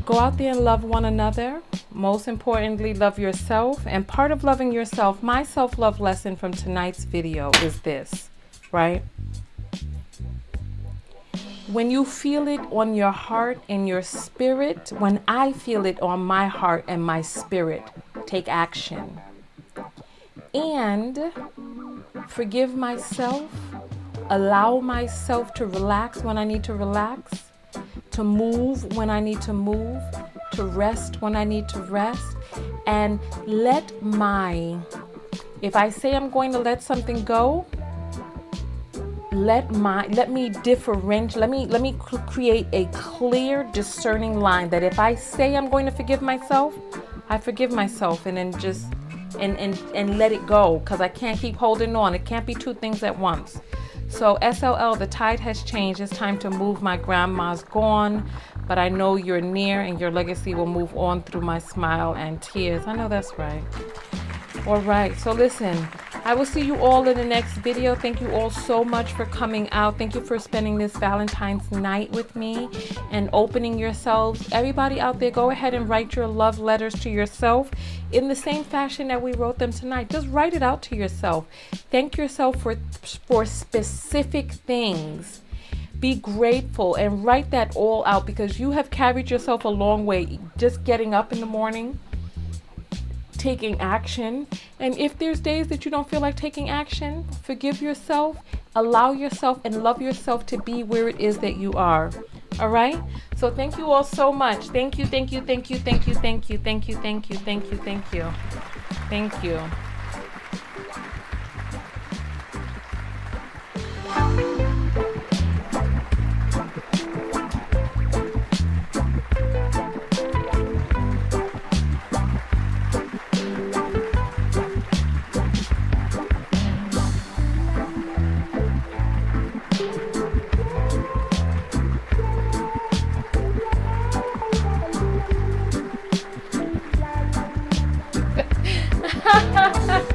Go out there and love one another. Most importantly, love yourself. And part of loving yourself, my self-love lesson from tonight's video is this, right? When you feel it on your heart and your spirit, when I feel it on my heart and my spirit, take action. And forgive myself, allow myself to relax when I need to relax, to move when I need to move, to rest when I need to rest, and if I say I'm going to let something go, let me create a clear, discerning line that if I say I'm going to forgive myself, I forgive myself, and then just and let it go, because I can't keep holding on. It can't be two things at once. So SLL, the tide has changed. It's time to move. My grandma's gone, but I know you're near, and your legacy will move on through my smile and tears. I know that's right. All right, so listen, I will see you all in the next video. Thank you all so much for coming out. Thank you for spending this Valentine's night with me and opening yourselves. Everybody out there, go ahead and write your love letters to yourself in the same fashion that we wrote them tonight. Just write it out to yourself. Thank yourself for specific things. Be grateful and write that all out, because you have carried yourself a long way just getting up in the morning, taking action. And if there's days that you don't feel like taking action, forgive yourself, allow yourself and love yourself to be where it is that you are. All right? So thank you all so much. Thank you, thank you, thank you, thank you, thank you, thank you, thank you, thank you, thank you. Thank you. Ha ha ha!